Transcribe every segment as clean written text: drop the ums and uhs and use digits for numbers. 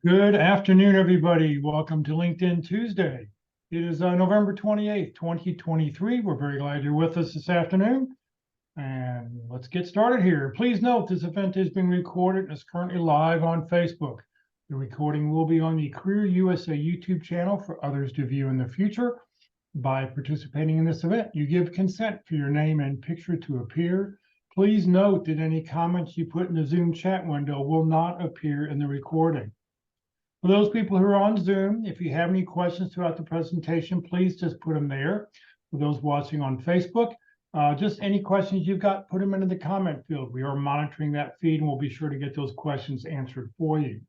Good afternoon, everybody. Welcome to LinkedIn Tuesday. It is November 28th, 2023. We're very glad you're with us this afternoon. And let's get started here. Please note this event is being recorded and is currently live on Facebook. The recording will be on the Career USA YouTube channel for others to view in the future. By participating in this event, you give consent for your name and picture to appear. Please note that any comments you put in the Zoom chat window will not appear in the recording. For those people who are on Zoom, if you have any questions throughout the presentation, please just put them there. For those watching on Facebook, just any questions you've got, put them into the comment field. We are monitoring that feed and we'll be sure to get those questions answered for you.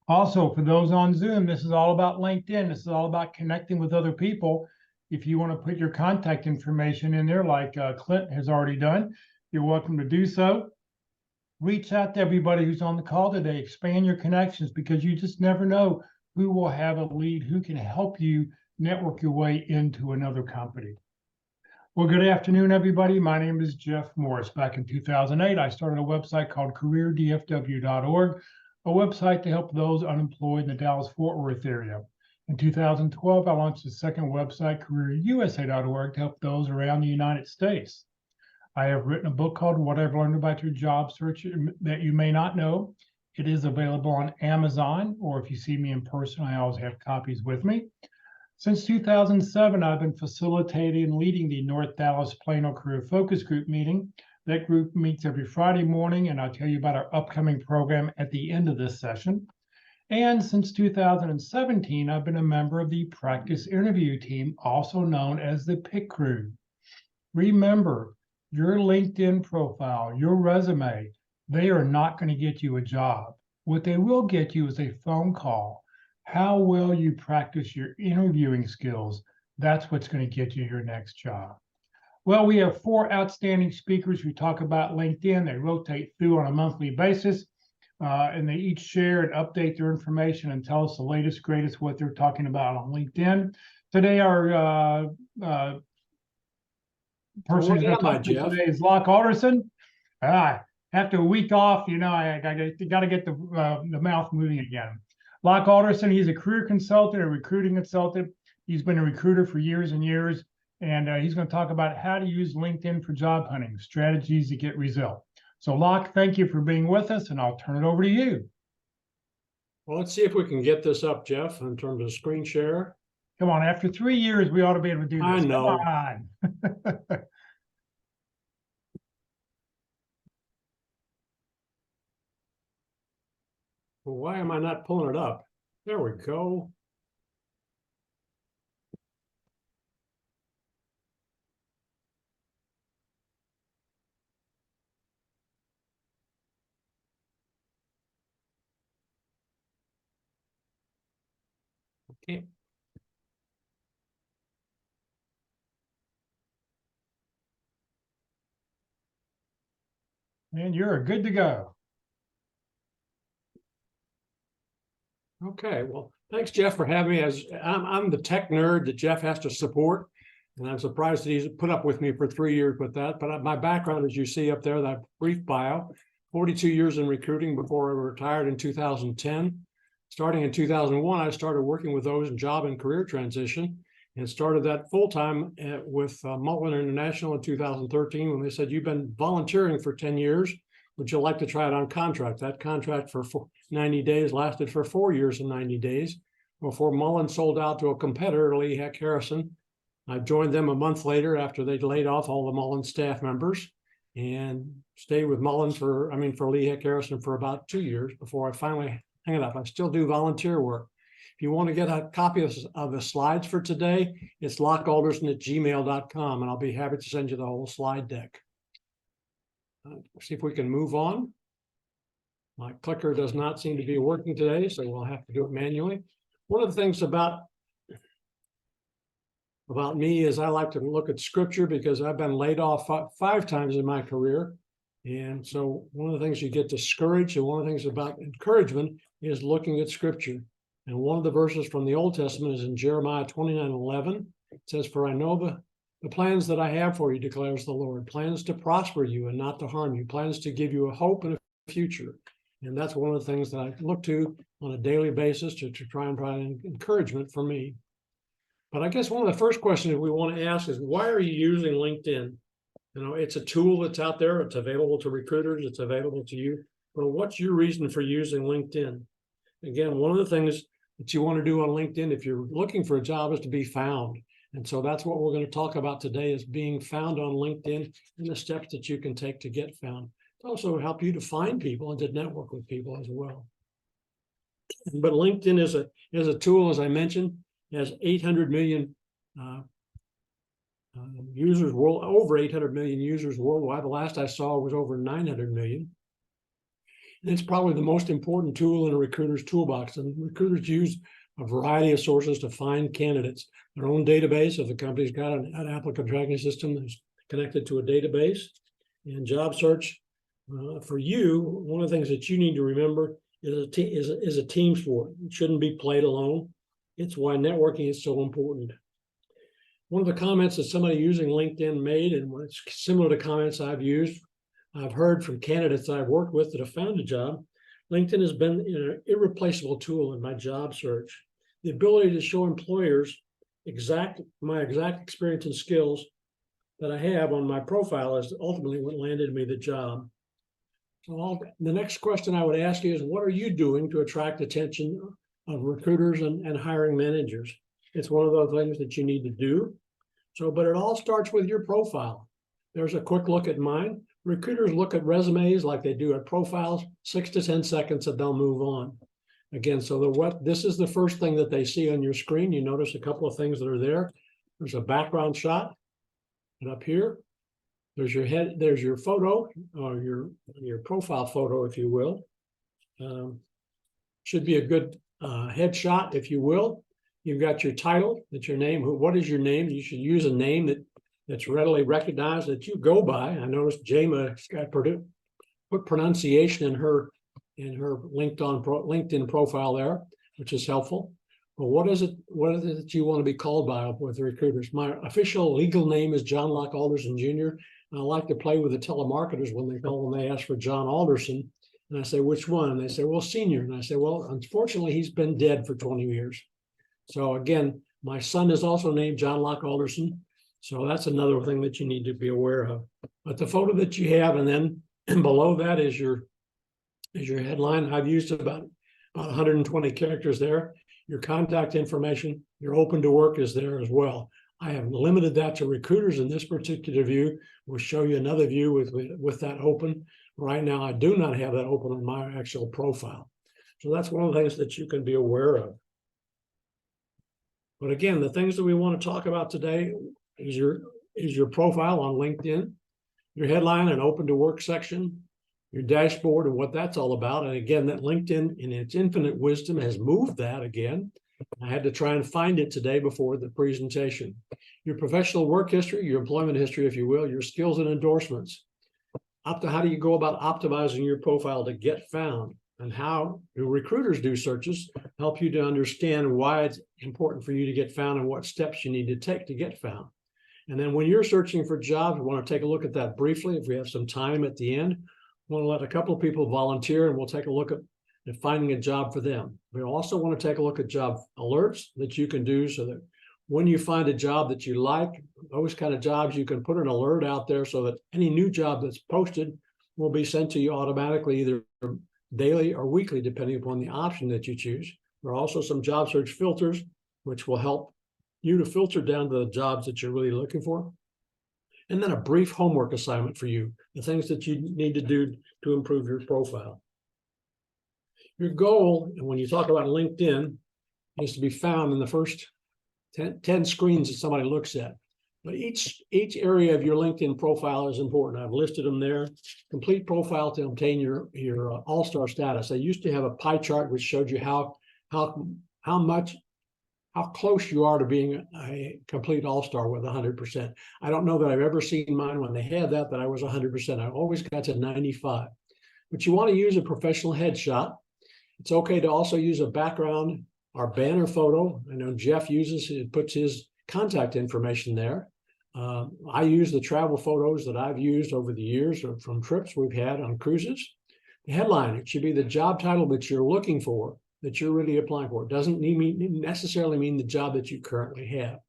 Also, for those on Zoom, this is all about LinkedIn. This is all about connecting with other people. If you want to put your contact information in there like Clint has already done, you're welcome to do so. Reach out to everybody who's on the call today. Expand your connections because you just never know who will have a lead, who can help you network your way into another company. Well, good afternoon, everybody. My name is Jeff Morris. Back in 2008, I started a website called careerdfw.org, a website to help those unemployed in the Dallas-Fort Worth area. In 2012, I launched a second website, careerusa.org, to help those around the United States. I have written a book called What I've Learned About Your Job Search That You May Not Know. It is available on Amazon, or if you see me in person, I always have copies with me. Since 2007, I've been facilitating and leading the North Dallas Plano Career Focus Group meeting. That group meets every Friday morning, and I'll tell you about our upcoming program at the end of this session. And since 2017, I've been a member of the Practice Interview Team, also known as the PIC Crew. Remember, your LinkedIn profile, your resume, they are not going to get you a job. What they will get you is a phone call. How well you practice your interviewing skills, that's what's going to get you your next job. Well, we have 4 outstanding speakers who talk about LinkedIn. They rotate through on a monthly basis, and they each share and update their information and tell us the latest, greatest, what they're talking about on LinkedIn. Today, our person who's going to talk to you today is Locke, Alderson. After a week off, you know, I got to get the mouth moving again. Locke Alderson, he's a career consultant, a recruiting consultant. He's been a recruiter for years and years, and he's going to talk about how to use LinkedIn for job hunting, strategies to get results. So, Locke, thank you for being with us, and I'll turn it over to you. Well, let's see if we can get this up, Jeff, in terms of screen share. Come on, after 3 years, we ought to be able to do this. I know. Come on. Well, why am I not pulling it up? There we go. Okay. And you're good to go. Okay, well, thanks, Jeff, for having me. As I'm the tech nerd that Jeff has to support, and I'm surprised that he's put up with me for 3 years with that. But my background, as you see up there, that brief bio, 42 years in recruiting before I retired in 2010. Starting in 2001, I started working with those in job and career transition, and started that full-time with Mullen International in 2013 when they said, you've been volunteering for 10 years. Would you like to try it on contract? That contract for 90 days lasted for 4 years and 90 days before Mullen sold out to a competitor, Locke Harrison. I joined them a month later after they'd laid off all the Mullen staff members and stayed with Mullen for Locke Harrison for about 2 years before I finally hung it up. I still do volunteer work. If you want to get a copy of the slides for today, it's lockealderson@gmail.com, and I'll be happy to send you the whole slide deck. See if we can move on. My clicker does not seem to be working today, so we'll have to do it manually. One of the things about me is I like to look at scripture because I've been laid off 5 times in my career. And so one of the things you get discouraged, and one of the things about encouragement is looking at scripture. And one of the verses from the Old Testament is in Jeremiah 29:11. It says, for I know the plans that I have for you, declares the Lord, plans to prosper you and not to harm you, plans to give you a hope and a future. And that's one of the things that I look to on a daily basis to try and provide encouragement for me. But I guess one of the first questions we want to ask is, why are you using LinkedIn? You know, it's a tool that's out there. It's available to recruiters. It's available to you. But what's your reason for using LinkedIn? Again, one of the things that you want to do on LinkedIn, if you're looking for a job, is to be found. And so that's what we're going to talk about today, is being found on LinkedIn and the steps that you can take to get found. It also help you to find people and to network with people as well. But LinkedIn is a tool, as I mentioned, has 800 million users, over 800 million users worldwide. The last I saw was over 900 million. And it's probably the most important tool in a recruiter's toolbox. And recruiters use a variety of sources to find candidates. Their own database, if the company's got an applicant tracking system that's connected to a database. And job search, for you, one of the things that you need to remember is a team sport. It shouldn't be played alone. It's why networking is so important. One of the comments that somebody using LinkedIn made, and it's similar to comments I've heard from candidates I've worked with that have found a job, LinkedIn has been an irreplaceable tool in my job search. The ability to show employers my exact experience and skills that I have on my profile is ultimately what landed me the job. So the next question I would ask you is, what are you doing to attract attention of recruiters and hiring managers? It's one of those things that you need to do. But it all starts with your profile. There's a quick look at mine. Recruiters look at resumes like they do at profiles, 6 to 10 seconds, and they'll move on. Again, this is the first thing that they see on your screen. You notice a couple of things that are there. There's a background shot, and up here, there's your head, there's your photo, or your profile photo, if you will. Should be a good headshot, if you will. You've got your title, that's your name. What is your name? You should use a name that's readily recognized that you go by. I noticed Jama got put pronunciation in her LinkedIn profile there, which is helpful. But what is it that you want to be called by with recruiters? My official legal name is John Locke Alderson Jr. And I like to play with the telemarketers when they ask for John Alderson. And I say, which one? And they say, well, senior. And I say, well, unfortunately, he's been dead for 20 years. So again, my son is also named John Locke Alderson. So that's another thing that you need to be aware of. But the photo that you have, and then below that is your headline. I've used about 120 characters there. Your contact information, your open to work is there as well. I have limited that to recruiters in this particular view. We'll show you another view with that open. Right now, I do not have that open on my actual profile. So that's one of the things that you can be aware of. But again, the things that we want to talk about today is your profile on LinkedIn, your headline and open to work section, your dashboard and what that's all about. And again, that LinkedIn in its infinite wisdom has moved that again. I had to try and find it today before the presentation. Your professional work history, your employment history, if you will, your skills and endorsements. How do you go about optimizing your profile to get found? And how do recruiters do searches help you to understand why it's important for you to get found and what steps you need to take to get found. And then when you're searching for jobs, we want to take a look at that briefly. If we have some time at the end, we want to let a couple of people volunteer and we'll take a look at finding a job for them. We also want to take a look at job alerts that you can do so that when you find a job that you like, those kind of jobs, you can put an alert out there so that any new job that's posted will be sent to you automatically, either daily or weekly, depending upon the option that you choose. There are also some job search filters, which will help you to filter down to the jobs that you're really looking for. And then a brief homework assignment for you, the things that you need to do to improve your profile. Your goal, and when you talk about LinkedIn, is to be found in the first 10 screens that somebody looks at. But each area of your LinkedIn profile is important. I've listed them there. Complete profile to obtain your all-star status. I used to have a pie chart which showed you how close you are to being a complete all-star with 100%. I don't know that I've ever seen mine when they had that I was 100%. I always got to 95. But you want to use a professional headshot. It's okay to also use a background or banner photo. I know Jeff puts his contact information there. I use the travel photos that I've used over the years from trips we've had on cruises. headline. It should be the job title that you're looking for, that you're really applying for. It doesn't necessarily mean the job that you currently have.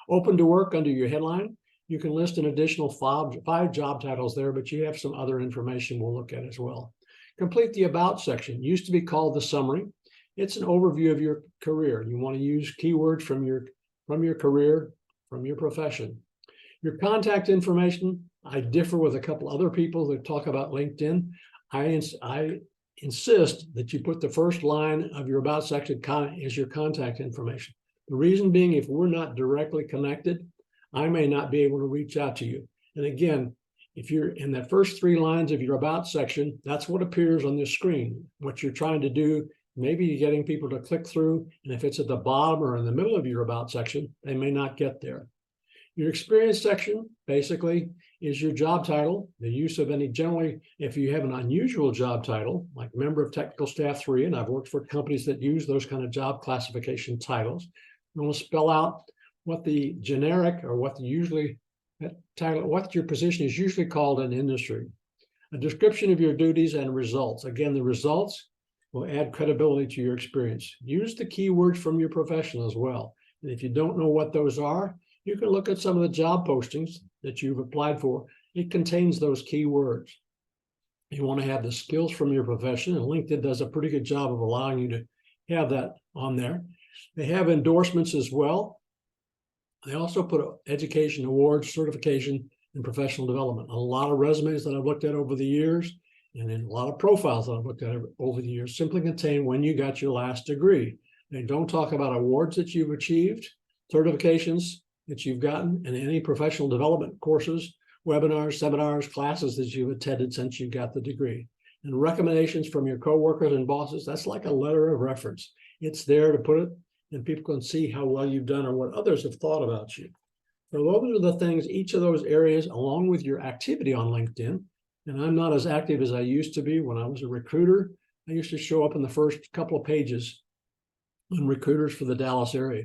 Open to work under your headline. You can list an additional five job titles there, but you have some other information we'll look at as well. Complete the about section. It used to be called the summary. It's an overview of your career. You want to use keywords from your career, from your profession. Your contact information, I differ with a couple other people that talk about LinkedIn. I insist that you put the first line of your about section as your contact information. The reason being, if we're not directly connected, I may not be able to reach out to you. And again, if you're in the first three lines of your about section, that's what appears on the screen. What you're trying to do, maybe you're getting people to click through, and if it's at the bottom or in the middle of your about section, they may not get there. Your experience section basically is your job title, the use of any, generally, if you have an unusual job title, like member of technical staff 3, and I've worked for companies that use those kind of job classification titles, you want to spell out what the generic or what your position is usually called in industry. A description of your duties and results. Again, the results will add credibility to your experience. Use the keywords from your profession as well. And if you don't know what those are, you can look at some of the job postings that you've applied for. It contains those keywords. You want to have the skills from your profession, and LinkedIn does a pretty good job of allowing you to have that on there. They have endorsements as well. They also put education, awards, certification, and professional development. A lot of resumes that I've looked at over the years, and then a lot of profiles that I've looked at over the years simply contain when you got your last degree. They don't talk about awards that you've achieved, certifications that you've gotten, and any professional development courses, webinars, seminars, classes that you've attended since you got the degree. And recommendations from your coworkers and bosses, that's like a letter of reference. It's there to put it, and people can see how well you've done or what others have thought about you. So those are the things, each of those areas, along with your activity on LinkedIn. And I'm not as active as I used to be. When I was a recruiter, I used to show up in the first couple of pages on recruiters for the Dallas area.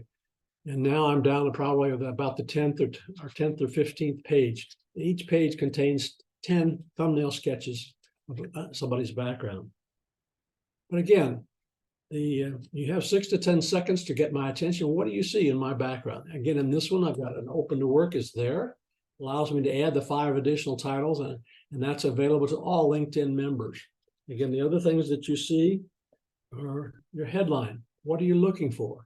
And now I'm down to probably about the 10th or 15th page. Each page contains 10 thumbnail sketches of somebody's background. But again, you have 6 to 10 seconds to get my attention. What do you see in my background? Again, in this one, I've got an open to work is there. Allows me to add the 5 additional titles, and that's available to all LinkedIn members. Again, the other things that you see are your headline. What are you looking for?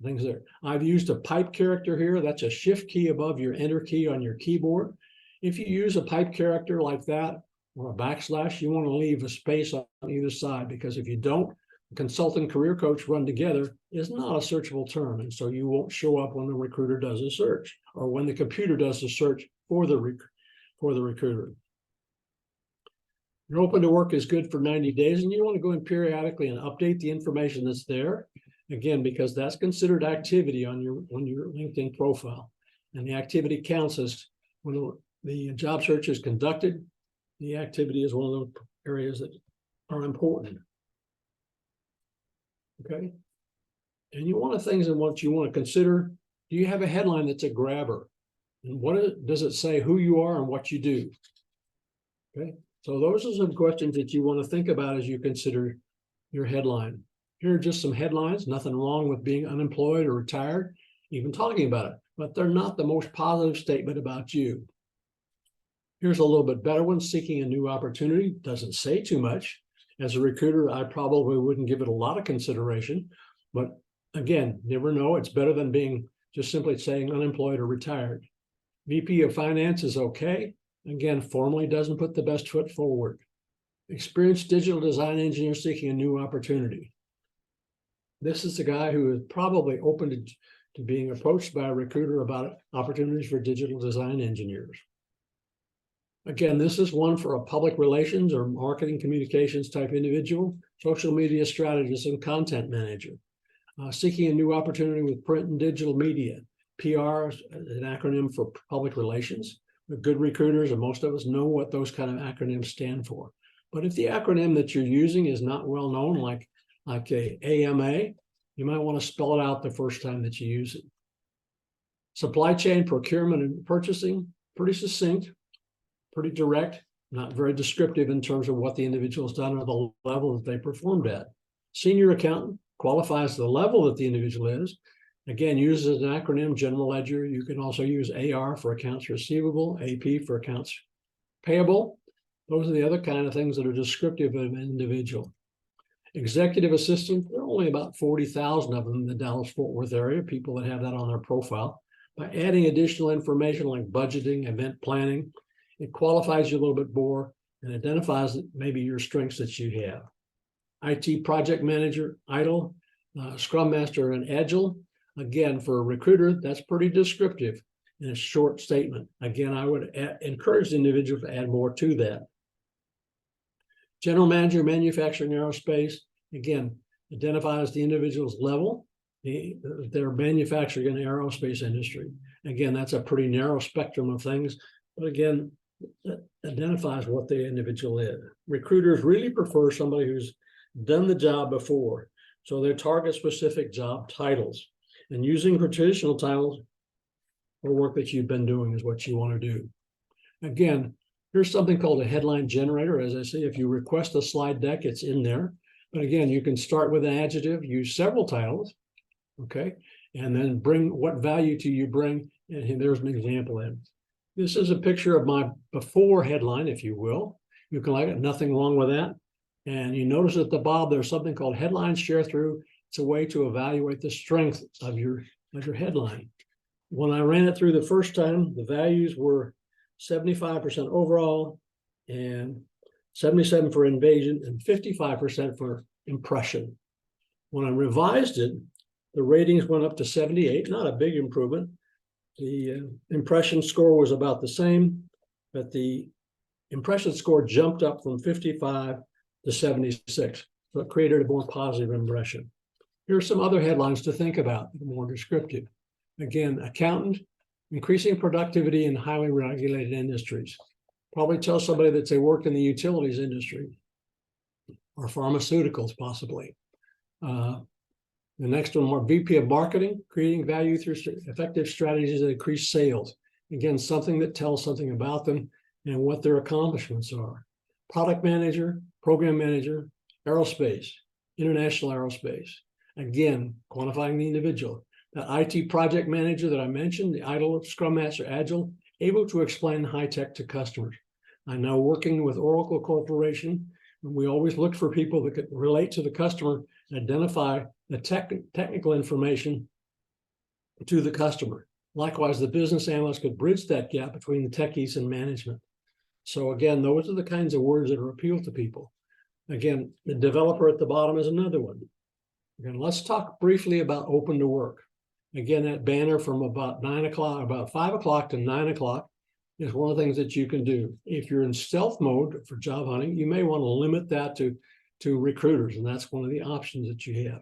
Things there. I've used a pipe character here. That's a shift key above your enter key on your keyboard. If you use a pipe character like that or a backslash, you want to leave a space on either side, because if you don't, consultant career coach run together is not a searchable term, and so you won't show up when the recruiter does a search or when the computer does a search for the recruiter. Your open to work is good for 90 days, and you want to go in periodically and update the information that's there, again, because that's considered activity on your LinkedIn profile, and the activity counts as when the job search is conducted. The activity is one of those areas that are important. Okay, and you want things in what you want to consider. Do you have a headline that's a grabber? And does it say who you are and what you do? Okay, so those are some questions that you want to think about as you consider your headline. Here are just some headlines. Nothing wrong with being unemployed or retired, even talking about it, but they're not the most positive statement about you. Here's a little bit better one. Seeking a new opportunity. Doesn't say too much. As a recruiter, I probably wouldn't give it a lot of consideration, but again, never know. It's better than being just simply saying unemployed or retired. VP of Finance is okay. Again, formally doesn't put the best foot forward. Experienced digital design engineer seeking a new opportunity. This is the guy who is probably open to being approached by a recruiter about opportunities for digital design engineers. Again, this is one for a public relations or marketing communications type individual, social media strategist and content manager, seeking a new opportunity with print and digital media. PR is an acronym for public relations. We're good recruiters, and most of us know what those kind of acronyms stand for. But if the acronym that you're using is not well known, like a AMA, you might want to spell it out the first time that you use it. Supply chain, procurement, and purchasing, pretty succinct, pretty direct. not very descriptive in terms of what the individual has done or the level that they performed at. Senior accountant qualifies the level that the individual is. Again, uses an acronym, general ledger. You can also use AR for accounts receivable, AP for accounts payable. Those are the other kind of things that are descriptive of an individual. Executive assistant, there are only about 40,000 of them in the Dallas-Fort Worth area, people that have that on their profile. By adding additional information like budgeting, event planning, it qualifies you a little bit more and identifies maybe your strengths that you have. IT project manager, IDLE, Scrum Master, and Agile. Again, for a recruiter, that's pretty descriptive in a short statement. Again, I would encourage the individual to add more to that. General manager, manufacturing, aerospace, again, identifies the individual's level. They're manufacturing in the aerospace industry. Again, that's a pretty narrow spectrum of things, but again, that identifies what the individual is. Recruiters really prefer somebody who's done the job before, so they're target specific job titles. And using traditional titles for work that you've been doing is what you want to do. Again, here's something called a headline generator. As I say, if you request a slide deck, it's in there. But again, you can start with an adjective, use several titles, okay? And then bring what value do you bring? And there's an example in. This is a picture of my before headline, if you will. You can like it, nothing wrong with that. And you notice at the bottom, there's something called headline share through. It's a way to evaluate the strength of your headline. When I ran it through the first time, the values were 75% overall and 77% for invasion and 55% for impression. When I revised it, the ratings went up to 78, not a big improvement. The impression score was about the same, but the impression score jumped up from 55 to 76. So it created a more positive impression. Here are some other headlines to think about, more descriptive. Again, accountant, increasing productivity in highly regulated industries. Probably tell somebody that they work in the utilities industry or pharmaceuticals, possibly. The next one, more VP of marketing, creating value through effective strategies that increase sales. Again, something that tells something about them and what their accomplishments are. Product manager, program manager, aerospace, international aerospace. Again, quantifying the individual. The IT project manager that I mentioned, the IDLE, Scrum Master, Agile, able to explain high tech to customers. I know working with Oracle Corporation, we always look for people that could relate to the customer and identify the technical information to the customer. Likewise, the business analyst could bridge that gap between the techies and management. So again, those are the kinds of words that are appeal to people. Again, the developer at the bottom is another one. Again, let's talk briefly about open to work. Again, that banner from about 9 o'clock, about 5 o'clock to 9 o'clock is one of the things that you can do. If you're in stealth mode for job hunting, you may want to limit that to recruiters, and that's one of the options that you have.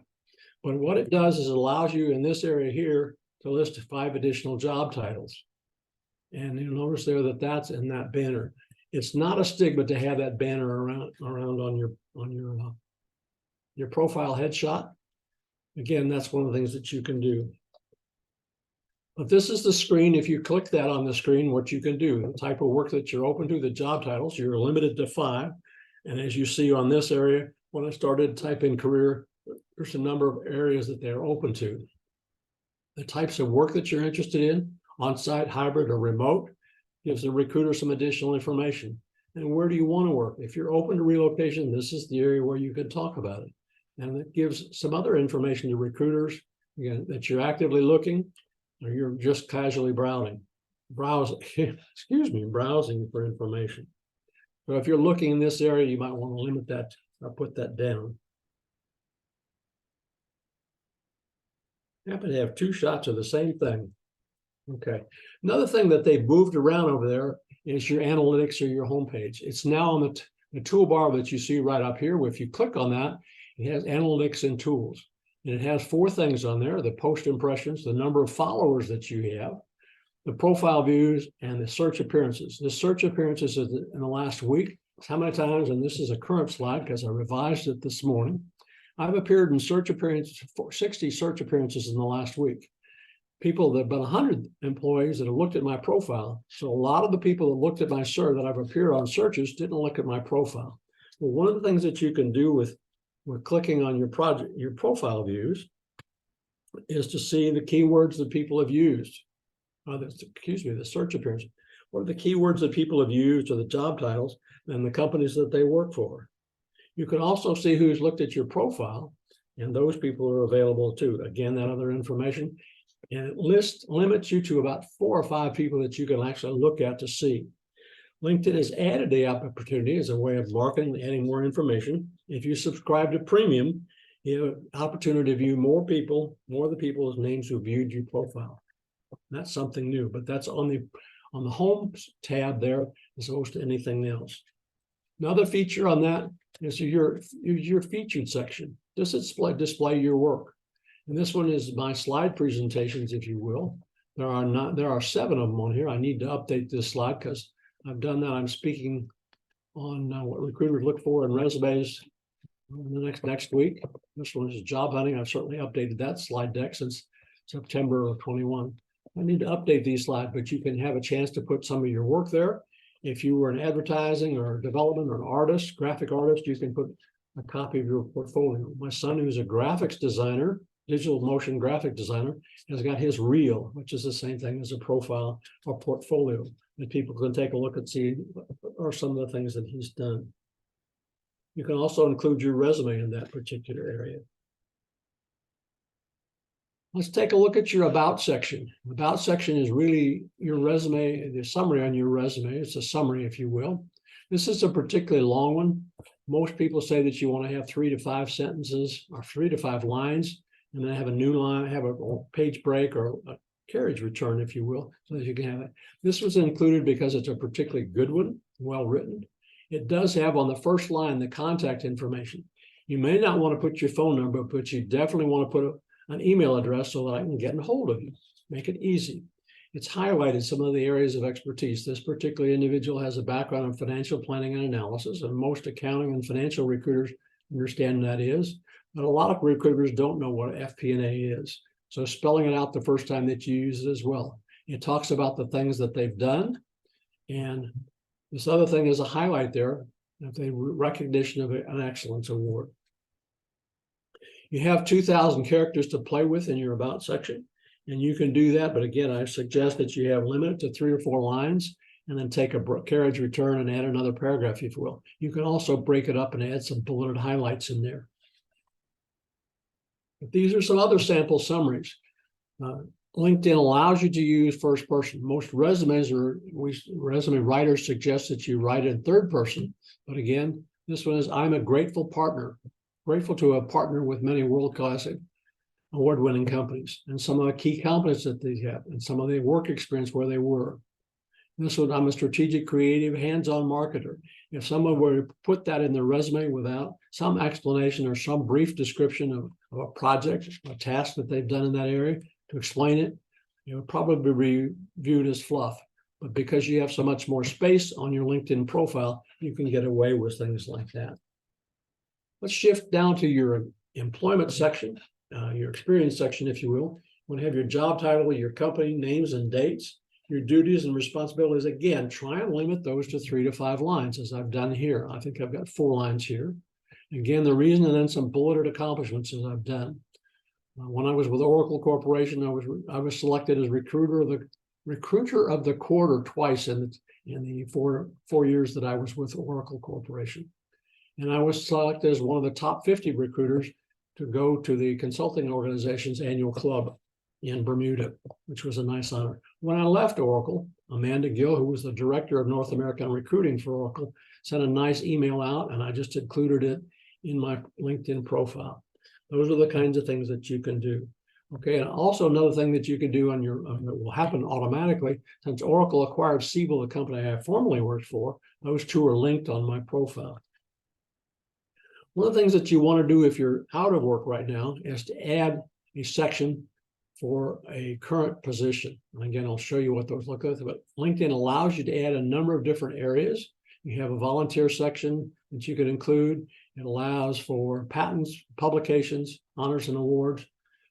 But what it does is it allows you in this area here to list 5 additional job titles. And you'll notice there that that's in that banner. It's not a stigma to have that banner around on your profile headshot. Again, that's one of the things that you can do. But this is the screen. If you click that on the screen, what you can do, the type of work that you're open to, the job titles, you're limited to 5. And as you see on this area, when I started typing career, there's a number of areas that they're open to. The types of work that you're interested in, on-site, hybrid, or remote, gives the recruiter some additional information. And where do you want to work? If you're open to relocation, this is the area where you can talk about it. And it gives some other information to recruiters, again, that you're actively looking or you're just casually browsing for information. So if you're looking in this area, you might want to limit that or put that down. I happen to have 2 shots of the same thing. Okay. Another thing that they've moved around over there is your analytics or your homepage. It's now on the toolbar that you see right up here. If you click on that, it has analytics and tools. And it has 4 things on there: the post impressions, the number of followers that you have, the profile views, and the search appearances. The search appearances is in the last week. How many times, and this is a current slide because I revised it this morning, I've appeared in search appearances, 60 search appearances in the last week. people that have been 100 employees that have looked at my profile. So a lot of the people that looked at my search that I've appeared on searches didn't look at my profile. Well, one of the things that you can do with clicking on your profile views is to see the keywords that people have used. The search appearance. What are the keywords that people have used, or the job titles and the companies that they work for? You can also see who's looked at your profile, and those people are available too. Again, that other information. And it limits you to about 4 or 5 people that you can actually look at to see. LinkedIn has added the opportunity as a way of marketing, adding more information. If you subscribe to Premium, you have an opportunity to view more of the people's names who viewed your profile. That's something new, but that's on the home tab there as opposed to anything else. Another feature on that is your featured section. This display your work. And this one is my slide presentations, if you will. There are 7 of them on here. I need to update this slide because I've done that. I'm speaking on what recruiters look for in resumes in the next week. This one is job hunting. I've certainly updated that slide deck since September of 21. I need to update these slides, but you can have a chance to put some of your work there. If you were in advertising or development or an artist, graphic artist, you can put a copy of your portfolio. My son, who's a graphics designer, digital motion graphic designer, has got his reel, which is the same thing as a profile or portfolio that people can take a look and see or some of the things that he's done. You can also include your resume in that particular area. Let's take a look at your About section. The About section is really your resume, the summary on your resume. It's a summary, if you will. This is a particularly long one. Most people say that you want to have 3 to 5 sentences or 3 to 5 lines, and then have a new line, have a page break or a carriage return, if you will, so that you can have it. This was included because it's a particularly good one, well written. It does have on the first line the contact information. You may not want to put your phone number, but you definitely want to put an email address so that I can get in hold of you. Make it easy. It's highlighted some of the areas of expertise. This particular individual has a background in financial planning and analysis, and most accounting and financial recruiters understand that is. But a lot of recruiters don't know what FP&A is. So spelling it out the first time that you use it as well. It talks about the things that they've done. And this other thing is a highlight there, the recognition of an excellence award. You have 2,000 characters to play with in your About section, and you can do that. But again, I suggest that you have limited to 3 or 4 lines, and then take a carriage return and add another paragraph, if you will. You can also break it up and add some bulleted highlights in there. But these are some other sample summaries. LinkedIn allows you to use first person. Most resume writers suggest that you write in third person. But again, this one is, I'm a grateful partner. Grateful to have partnered with many world-class award-winning companies, and some of the key competence that they have, and some of the work experience where they were. This one, I'm a strategic, creative, hands-on marketer. If someone were to put that in their resume without some explanation or some brief description of a project, a task that they've done in that area to explain it, it would probably be viewed as fluff. But because you have so much more space on your LinkedIn profile, you can get away with things like that. Let's shift down to your employment section, your experience section, if you will. You want to have your job title, your company names and dates, your duties and responsibilities. Again, try and limit those to 3 to 5 lines, as I've done here. I think I've got 4 lines here. Again, the reason, and then some bulleted accomplishments as I've done. When I was with Oracle Corporation, I was selected as recruiter of the quarter twice in the four years that I was with Oracle Corporation. And I was selected as one of the top 50 recruiters to go to the consulting organization's annual club in Bermuda, which was a nice honor. When I left Oracle, Amanda Gill, who was the director of North American recruiting for Oracle, sent a nice email out, and I just included it in my LinkedIn profile. Those are the kinds of things that you can do. Okay, and also another thing that you can do on your, that will happen automatically, since Oracle acquired Siebel, the company I formerly worked for, those 2 are linked on my profile. One of the things that you want to do if you're out of work right now is to add a section for a current position. And again, I'll show you what those look like, but LinkedIn allows you to add a number of different areas. You have a volunteer section that you can include. It allows for patents, publications, honors and awards.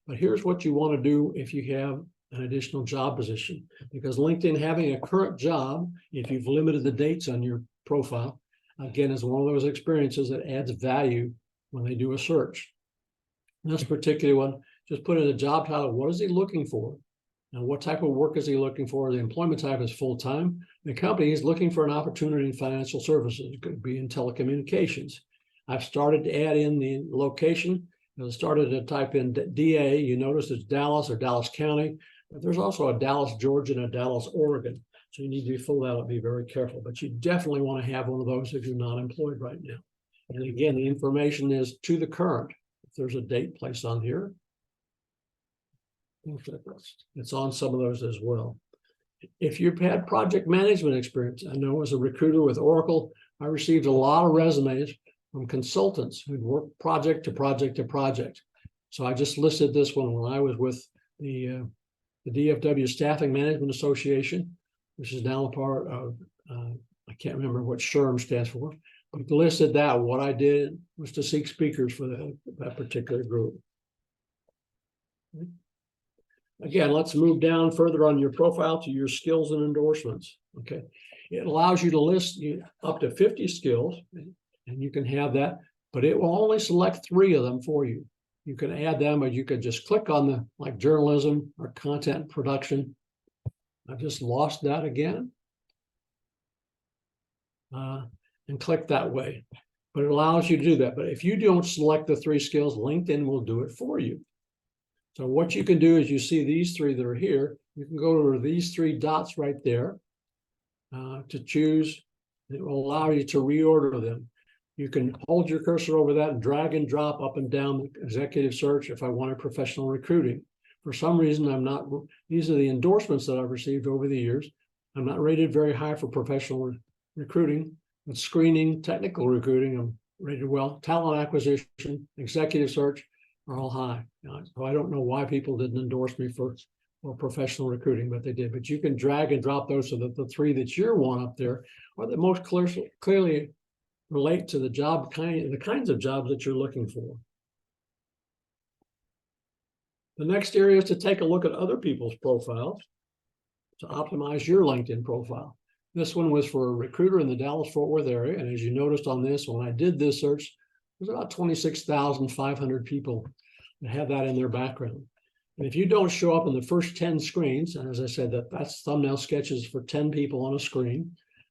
But here's what you want to do if you have an additional job position, because LinkedIn having a current job, if you've limited the dates on your profile, again, is one of those experiences that adds value when they do a search. This particular one, just put in a job title. What is he looking for? And what type of work is he looking for? The employment type is full-time. The company is looking for an opportunity in financial services. It could be in telecommunications. I've started to add in the location. I started to type in DA. You notice it's Dallas or Dallas County, but there's also a Dallas, Georgia, and a Dallas, Oregon. So you need to fill that out, be very careful. But you definitely want to have one of those if you're not employed right now. And again, the information is to the current. If there's a date placed on here, it's on some of those as well. If you've had project management experience, I know as a recruiter with Oracle, I received a lot of resumes from consultants who'd worked project to project to project. So I just listed this one when I was with the DFW Staffing Management Association, which is now a part of, I can't remember what SHRM stands for, but listed that. What I did was to seek speakers for that particular group. Again, let's move down further on your profile to your skills and endorsements. Okay, it allows you to list up to 50 skills, and you can have that, but it will only select 3 of them for you. You can add them, or you could just click on the like journalism or content production. I've just lost that again, and click that way. But it allows you to do that. But if you don't select the 3 skills, LinkedIn will do it for you. So what you can do is you see these 3 that are here. You can go to these 3 dots right there to choose. It will allow you to reorder them. You can hold your cursor over that and drag and drop up and down the executive search if I wanted professional recruiting. For some reason, I'm not, these are the endorsements that I've received over the years. I'm not rated very high for professional recruiting, but screening, technical recruiting, I'm rated well. Talent acquisition, executive search are all high. So I don't know why people didn't endorse me for professional recruiting, but they did. But you can drag and drop those so that the 3 that you're one up there are the most clearly relate to the kinds of jobs that you're looking for. The next area is to take a look at other people's profiles to optimize your LinkedIn profile. This one was for a recruiter in the Dallas-Fort Worth area. And as you noticed on this, when I did this search, there's about 26,500 people that have that in their background. And if you don't show up in the first 10 screens, and as I said, that's thumbnail sketches for 10 people on a screen,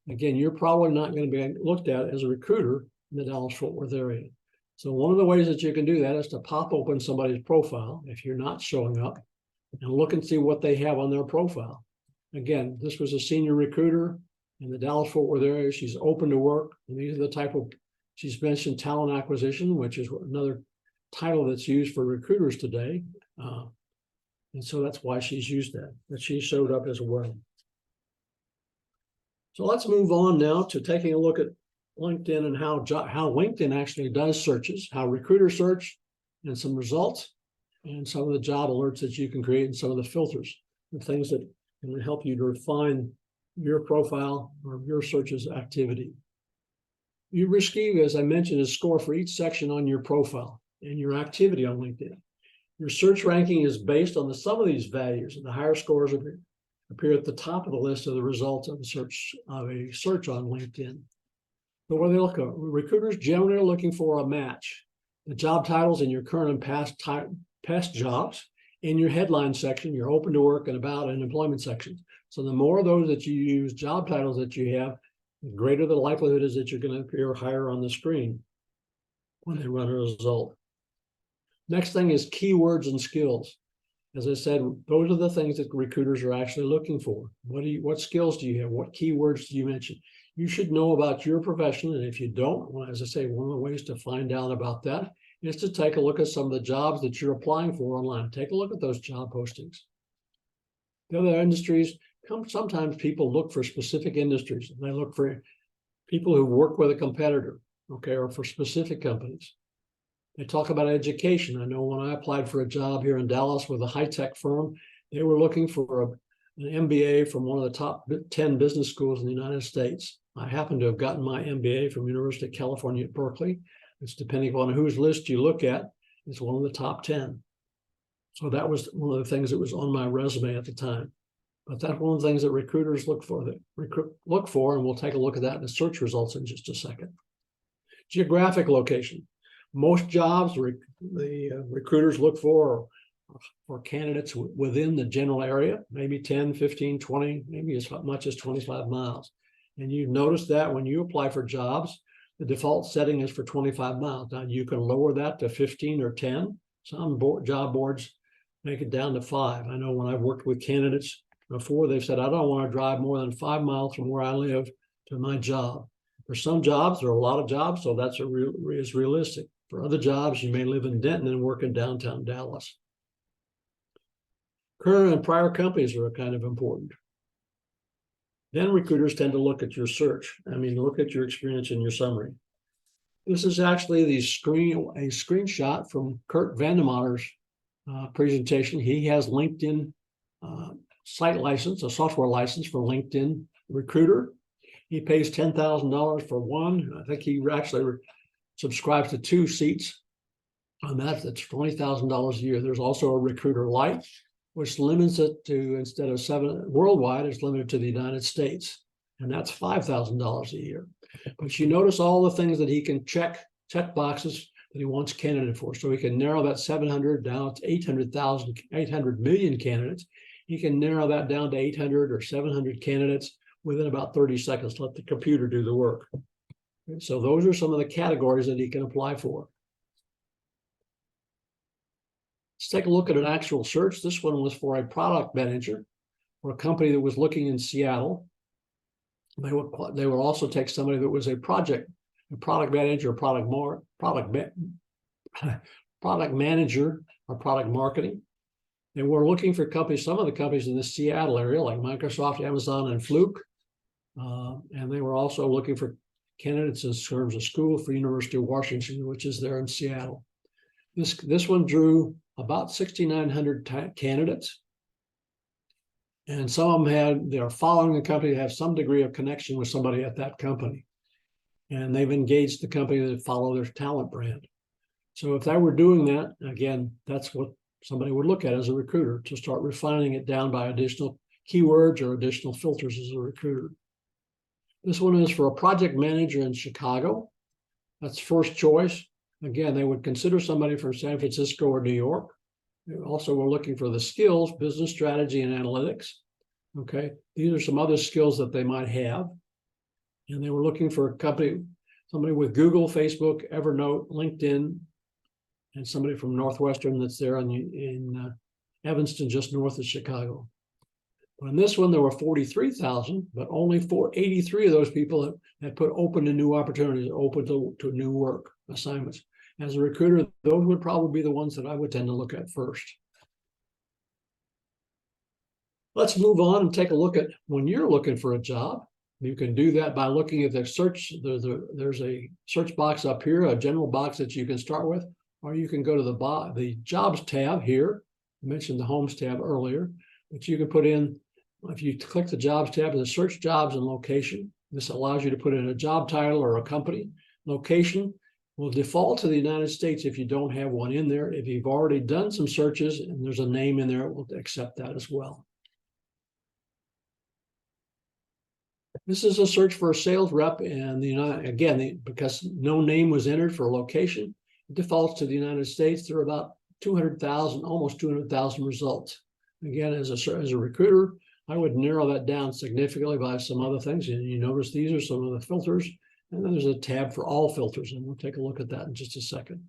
again, you're probably not going to be looked at as a recruiter in the Dallas-Fort Worth area. So one of the ways that you can do that is to pop open somebody's profile if you're not showing up and look and see what they have on their profile. Again, this was a senior recruiter in the Dallas-Fort Worth area. She's open to work. And these are the type of, she's mentioned talent acquisition, which is another title that's used for recruiters today. And so that's why she's used that, but she showed up as well. So let's move on now to taking a look at LinkedIn and how LinkedIn actually does searches, how recruiters search, and some results, and some of the job alerts that you can create, and some of the filters, the things that can help you to refine your profile or your search's activity. You receive, as I mentioned, a score for each section on your profile and your activity on LinkedIn. Your search ranking is based on the sum of these values, and the higher scores appear at the top of the list of the results of a search on LinkedIn. But what they look at, recruiters generally are looking for a match. The job titles in your current and past jobs, in your headline section, your open to work and about and employment sections. So the more of those that you use, job titles that you have, the greater the likelihood is that you're going to appear higher on the screen when they run a result. Next thing is keywords and skills. As I said, those are the things that recruiters are actually looking for. What skills do you have? What keywords do you mention? You should know about your profession. And if you don't, well, as I say, one of the ways to find out about that is to take a look at some of the jobs that you're applying for online. Take a look at those job postings. The other industries, sometimes people look for specific industries. They look for people who work with a competitor, okay, or for specific companies. They talk about education. I know when I applied for a job here in Dallas with a high-tech firm, they were looking for an MBA from one of the top 10 business schools in the United States. I happen to have gotten my MBA from University of California at Berkeley. It's depending on whose list you look at, it's one of the top 10. So that was one of the things that was on my resume at the time. But that's one of the things that recruiters look for, and we'll take a look at that in the search results in just a second. Geographic location. Most jobs the recruiters look for candidates within the general area, maybe 10, 15, 20, maybe as much as 25 miles. And you notice that when you apply for jobs, the default setting is for 25 miles. Now you can lower that to 15 or 10. Some job boards make it down to 5. I know when I've worked with candidates before, they've said, I don't want to drive more than 5 miles from where I live to my job. For some jobs, there are a lot of jobs, so that's is realistic. For other jobs, you may live in Denton and work in downtown Dallas. Current and prior companies are kind of important. Then recruiters tend to look at your search. Look at your experience in your summary. This is actually a screenshot from Kurt Vandematter's presentation. He has LinkedIn site license, a software license for LinkedIn Recruiter. He pays $10,000 for one. I think he actually subscribes to 2 seats on that. That's $20,000 a year. There's also a Recruiter Lite, which limits it to, instead of 7 worldwide, it's limited to the United States. And that's $5,000 a year. But you notice all the things that he can check boxes that he wants candidate for. So he can narrow that 700 down to 800 million candidates. He can narrow that down to 800 or 700 candidates within about 30 seconds. Let the computer do the work. So those are some of the categories that he can apply for. Let's take a look at an actual search. This one was for a product manager for a company that was looking in Seattle. They would also take somebody that was a product manager, product manager, or product marketing. And we're looking for companies, some of the companies in the Seattle area, like Microsoft, Amazon, and Fluke. And they were also looking for candidates in terms of school for University of Washington, which is there in Seattle. This one drew about 6,900 candidates. And some of them they're following the company, have some degree of connection with somebody at that company. And they've engaged the company to follow their talent brand. So if they were doing that, again, that's what somebody would look at as a recruiter, to start refining it down by additional keywords or additional filters as a recruiter. This one is for a project manager in Chicago. That's first choice. Again, they would consider somebody from San Francisco or New York. They also were looking for the skills, business strategy, and analytics. Okay, these are some other skills that they might have. And they were looking for a company, somebody with Google, Facebook, Evernote, LinkedIn, and somebody from Northwestern that's there in Evanston, just north of Chicago. On this one, there were 43,000, but only 83 of those people had put open to new opportunities, open to new work assignments. As a recruiter, those would probably be the ones that I would tend to look at first. Let's move on and take a look at when you're looking for a job. You can do that by looking at the search. There's a search box up here, a general box that you can start with, or you can go to the Jobs tab here. I mentioned the Homes tab earlier, but you can put in, if you click the Jobs tab, the Search Jobs and Location. This allows you to put in a job title or a company. Location will default to the United States if you don't have one in there. If you've already done some searches and there's a name in there, it will accept that as well. This is a search for a sales rep, and because no name was entered for a location, it defaults to the United States. There are about 200,000, almost 200,000 results. Again, as a recruiter, I would narrow that down significantly by some other things. And you notice these are some of the filters, and then there's a tab for all filters, and we'll take a look at that in just a second.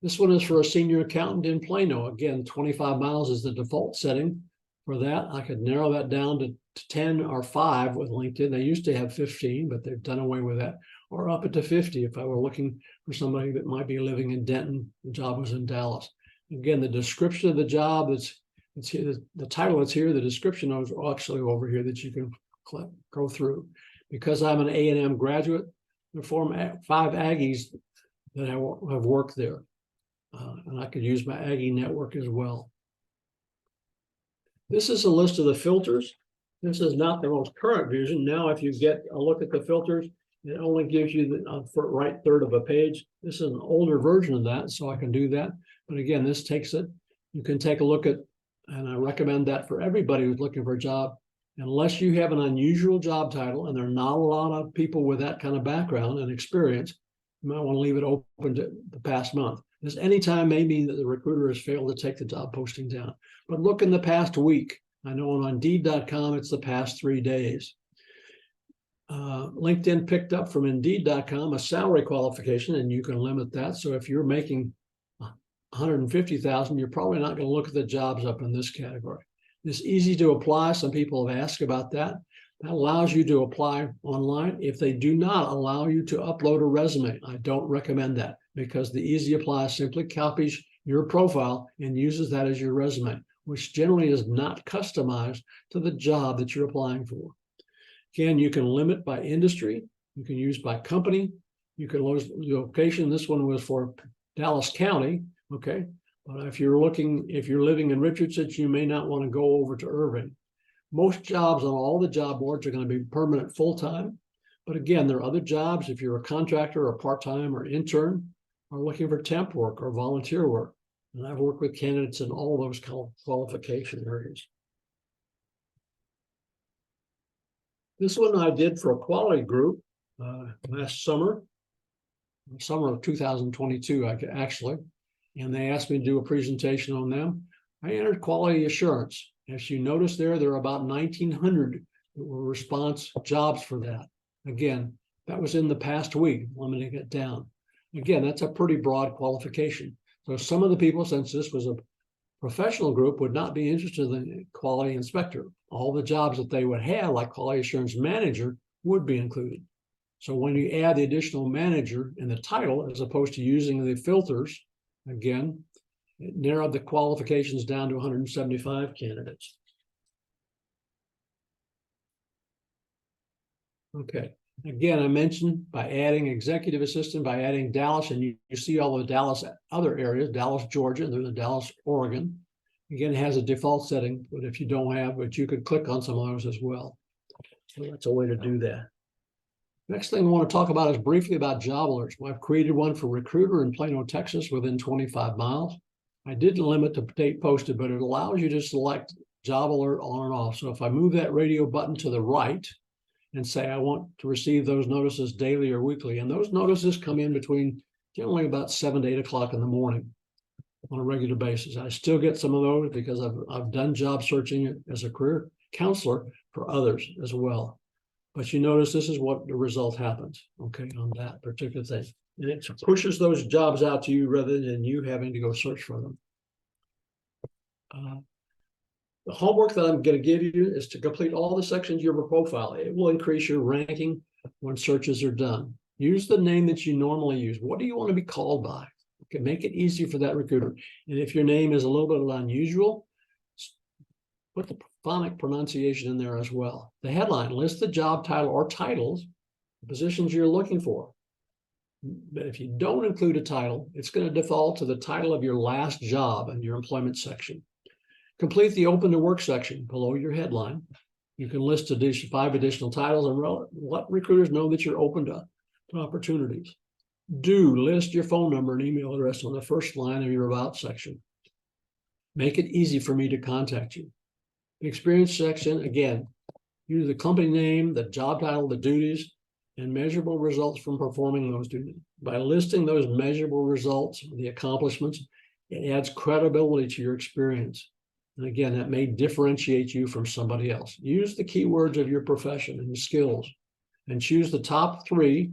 This one is for a senior accountant in Plano. Again, 25 miles is the default setting for that. I could narrow that down to 10 or 5 with LinkedIn. They used to have 15, but they've done away with that, or up it to 50 if I were looking for somebody that might be living in Denton. The job was in Dallas. Again, the description of the job it's here, the title that's here, the description is actually over here that you can go through. Because I'm an A&M graduate, there are 5 Aggies that have worked there. And I could use my Aggie network as well. This is a list of the filters. This is not the most current version. Now, if you get a look at the filters, It only gives you the right third of a page. This is an older version of that, so I can do that. But again, this takes it. You can take a look at, and I recommend that for everybody who's looking for a job. Unless you have an unusual job title, and there are not a lot of people with that kind of background and experience, you might want to leave it open to the past month. This anytime may mean that the recruiter has failed to take the job posting down. But look in the past week. I know on Indeed.com, it's the past 3 days. LinkedIn picked up from Indeed.com a salary qualification, and you can limit that. So if you're making 150,000, you're probably not going to look at the jobs up in this category. It's easy to apply. Some people have asked about that. That allows you to apply online. If they do not allow you to upload a resume, I don't recommend that, because the Easy Apply simply copies your profile and uses that as your resume, which generally is not customized to the job that you're applying for. Again, you can limit by industry. You can use by company. You can lose location. This one was for Dallas County. Okay. But if you're living in Richardson, you may not want to go over to Irving. Most jobs on all the job boards are going to be permanent full-time. But again, there are other jobs. If you're a contractor or part-time or intern, or looking for temp work or volunteer work. And I've worked with candidates in all those qualification areas. This one I did for a quality group last summer of 2022, actually. And they asked me to do a presentation on them. I entered quality assurance. As you notice there are about 1,900 that were response jobs for that. Again, that was in the past week, limiting it down. Again, that's a pretty broad qualification. So some of the people, since this was a professional group, would not be interested in quality inspector. All the jobs that they would have, like quality assurance manager, would be included. So when you add the additional manager in the title, as opposed to using the filters, again, it narrowed the qualifications down to 175 candidates. Okay. Again, I mentioned by adding executive assistant, by adding Dallas, and you see all the Dallas other areas, Dallas, Georgia, and there's a Dallas, Oregon. Again, it has a default setting, but if you don't have, but you could click on some of those as well. So that's a way to do that. Next thing I want to talk about is briefly about job alerts. Well, I've created one for recruiter in Plano, Texas, within 25 miles. I didn't limit the date posted, but it allows you to select job alert on and off. So if I move that radio button to the right and say I want to receive those notices daily or weekly, and those notices come in between generally about 7 to 8 o'clock in the morning on a regular basis. I still get some of those because I've done job searching as a career counselor for others as well. But you notice this is what the result happens, okay, on that particular thing. And it pushes those jobs out to you rather than you having to go search for them. The homework that I'm going to give you is to complete all the sections of your profile. It will increase your ranking when searches are done. Use the name that you normally use. What do you want to be called by? Okay, make it easy for that recruiter. And if your name is a little bit unusual, put the phonic pronunciation in there as well. The headline, list the job title or titles, the positions you're looking for. But if you don't include a title, it's going to default to the title of your last job in your employment section. Complete the open to work section below your headline. You can list 5 additional titles and let recruiters know that you're open to opportunities. Do list your phone number and email address on the first line of your about section. Make it easy for me to contact you. The experience section, again, use the company name, the job title, the duties, and measurable results from performing those duties. By listing those measurable results, the accomplishments, it adds credibility to your experience. And again, that may differentiate you from somebody else. Use the keywords of your profession and skills and choose the top 3.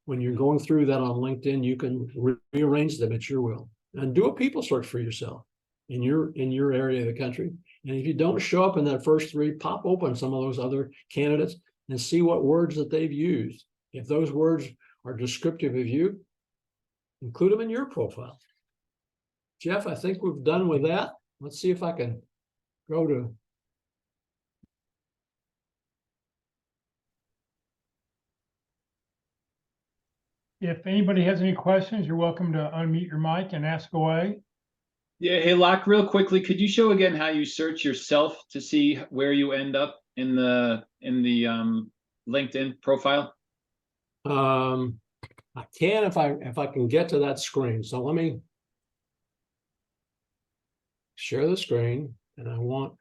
When you're going through that on LinkedIn, you can rearrange them at your will. And do a people search for yourself in your area of the country. And if you don't show up in that first 3, pop open some of those other candidates and see what words that they've used. If those words are descriptive of you, include them in your profile. Jeff, I think we've done with that. Let's see if I can go to. If anybody has any questions, you're welcome to unmute your mic and ask away. Yeah, hey Locke, real quickly, could you show again how you search yourself to see where you end up in the LinkedIn profile? I can if I can get to that screen. So let me share the screen, and I want.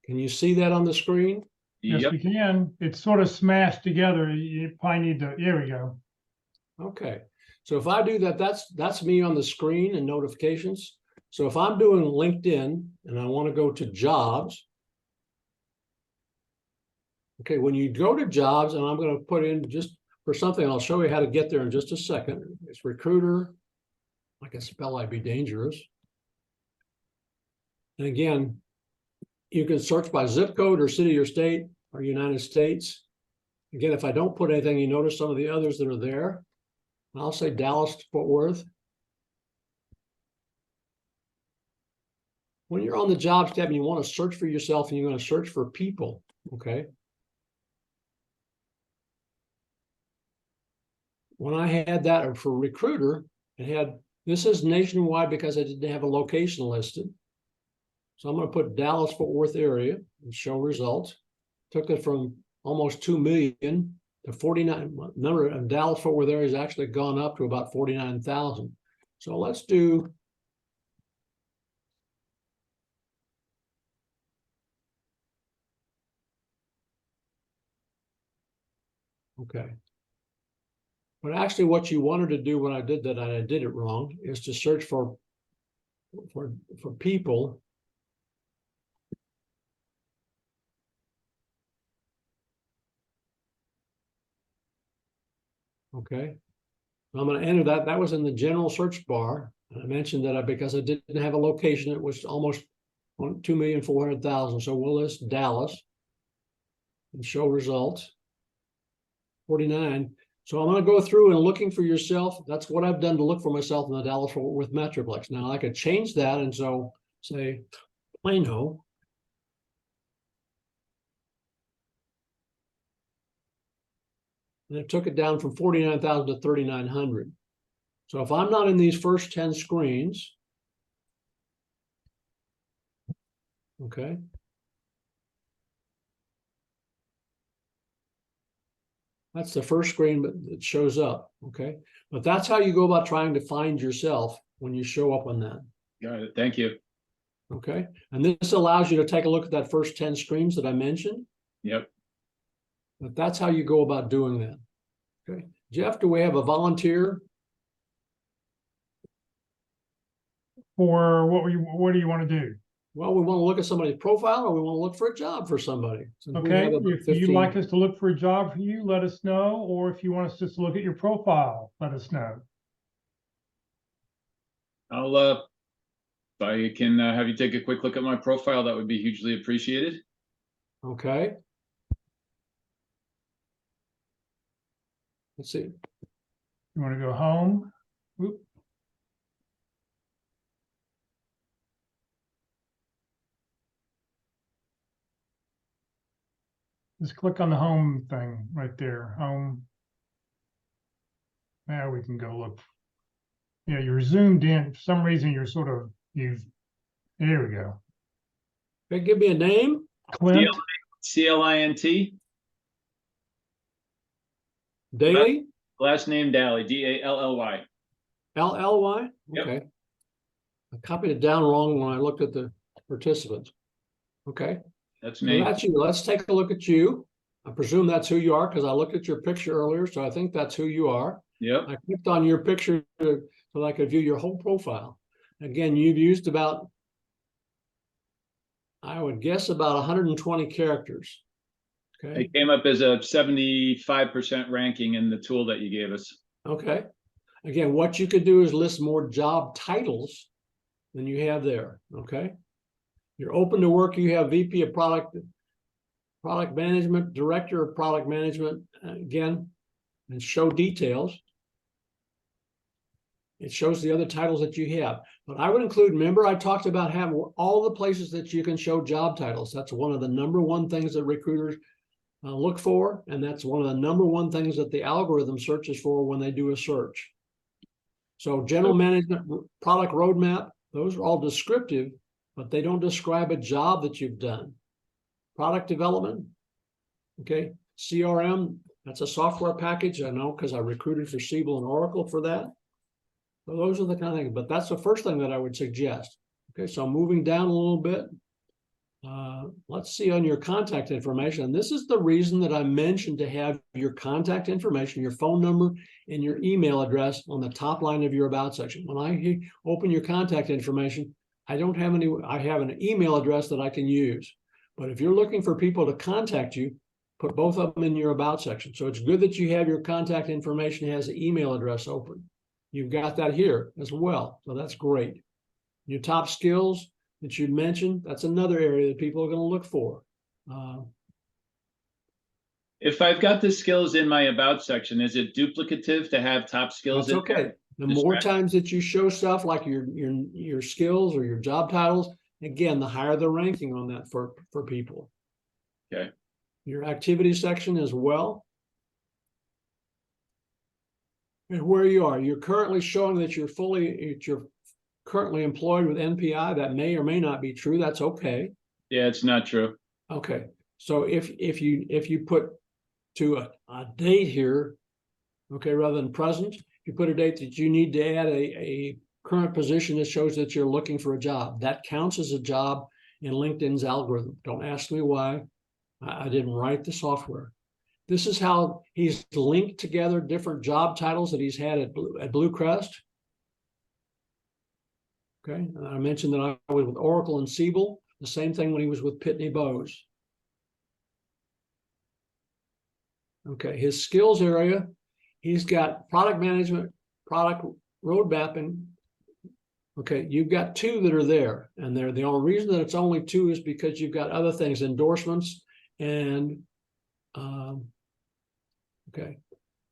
Can you see that on the screen? Yes, Yep. we can. It's sort of smashed together. You probably need to, there we go. Okay. So if I do that, that's me on the screen and notifications. So if I'm doing LinkedIn and I want to go to jobs. Okay, when you go to jobs, and I'm going to put in just for something, I'll show you how to get there in just a second. It's recruiter. I can spell I'd be dangerous. And again, you can search by zip code or city or state or United States. Again, if I don't put anything, you notice some of the others that are there. I'll say Dallas, Fort Worth. When you're on the jobs tab and you want to search for yourself and you're going to search for people, okay? When I had that for recruiter, it had, this is nationwide because I didn't have a location listed. So I'm going to put Dallas, Fort Worth area and show results. Took it from almost 2 million to 49. Number of Dallas, Fort Worth area has actually gone up to about 49,000. So let's do. Okay. But actually what you wanted to do when I did that, and I did it wrong, is to search for people. Okay. I'm going to enter that. That was in the general search bar. And I mentioned that because I didn't have a location, it was almost 2,400,000. So we'll list Dallas and show results. 49. So I'm going to go through and looking for yourself. That's what I've done to look for myself in the Dallas-Fort Worth Metroplex. Now I could change that and so say Plano. And it took it down from 49,000 to 3,900. So if I'm not in these first 10 screens, okay. That's the first screen, but it shows up, okay? But that's how you go about trying to find yourself when you show up on that. Got it. Thank you. Okay, and this allows you to take a look at that first 10 screens that I mentioned. Yep. But that's how you go about doing that. Okay, Jeff, do we have a volunteer? For what do you want to do? Well, we want to look at somebody's profile, or we want to look for a job for somebody. Since we Okay, have about if you'd like us to look for a job for you, let us know. Or if you want us just to look at your profile, let us know. I'll if I can have you take a quick look at my profile, that would be hugely appreciated. Okay. Let's see. You want to go home? Oop. Just click on the home thing right there. Home. Now we can go look. Yeah, you're zoomed in. For some reason, you're sort of, there we go. Okay, give me a name. Clint. CLINT. Daily. Last name Dally. DALLY. LLY. Yep. Okay. I copied it down wrong when I looked at the participants. Okay. That's So me. that's you. Let's take a look at you. I presume that's who you are because I looked at your picture earlier, so I think that's who you are. Yep. I clicked on your picture so that I could view your whole profile. Again, you've used about, I would guess, about 120 characters. Okay. It came up as a 75% ranking in the tool that you gave us. Okay. Again, what you could do is list more job titles than you have there. Okay. You're open to work. You have VP of product management, director of product management, again, and show details. It shows the other titles that you have. But I would include, remember I talked about having all the places that you can show job titles. That's one of the #1 things that recruiters look for. And that's one of the #1 things that the algorithm searches for when they do a search. So general management, product roadmap, those are all descriptive, but they don't describe a job that you've done. product development. Okay, CRM, that's a software package. I know because I recruited for Siebel and Oracle for that. So those are the kind of things, but that's the first thing that I would suggest. Okay, so moving down a little bit. Let's see on your contact information. And this is the reason that I mentioned to have your contact information, your phone number, and your email address on the top line of your about section. When I open your contact information, I don't have any, I have an email address that I can use. But if you're looking for people to contact you, put both of them in your about section. So it's good that you have your contact information has an email address open. You've got that here as well. So that's great. Your top skills that you mentioned, that's another area that people are going to look for. If I've got the skills in my about section, is it duplicative to have top skills? That's okay. The more times that you show stuff like your skills or your job titles, again, the higher the ranking on that for people. Okay. Your activity section as well. And where you are, you're currently showing that you're currently employed with NPI. That may or may not be true. That's okay. Yeah, it's not true. Okay. So if you put to a date here, okay, rather than present, you put a date that you need to add a current position that shows that you're looking for a job. That counts as a job in LinkedIn's algorithm. Don't ask me why. I didn't write the software. This is how he's linked together different job titles that he's had at Blue Crest. Okay, and I mentioned that I was with Oracle and Siebel. The same thing when he was with Pitney Bowes. Okay, his skills area, he's got product management, product road mapping. Okay, you've got two that are there, and they're the only reason that it's only two is because you've got other things, endorsements and okay,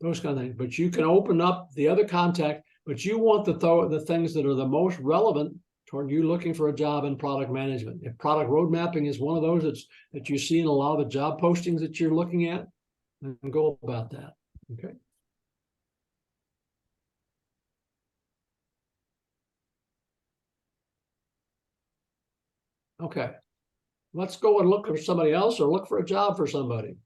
those kind of things. But you can open up the other contact, but you want the things that are the most relevant toward you looking for a job in product management. If product road mapping is one of those that you see in a lot of the job postings that you're looking at, then go about that. Okay. Okay. Let's go and look for somebody else or look for a job for somebody.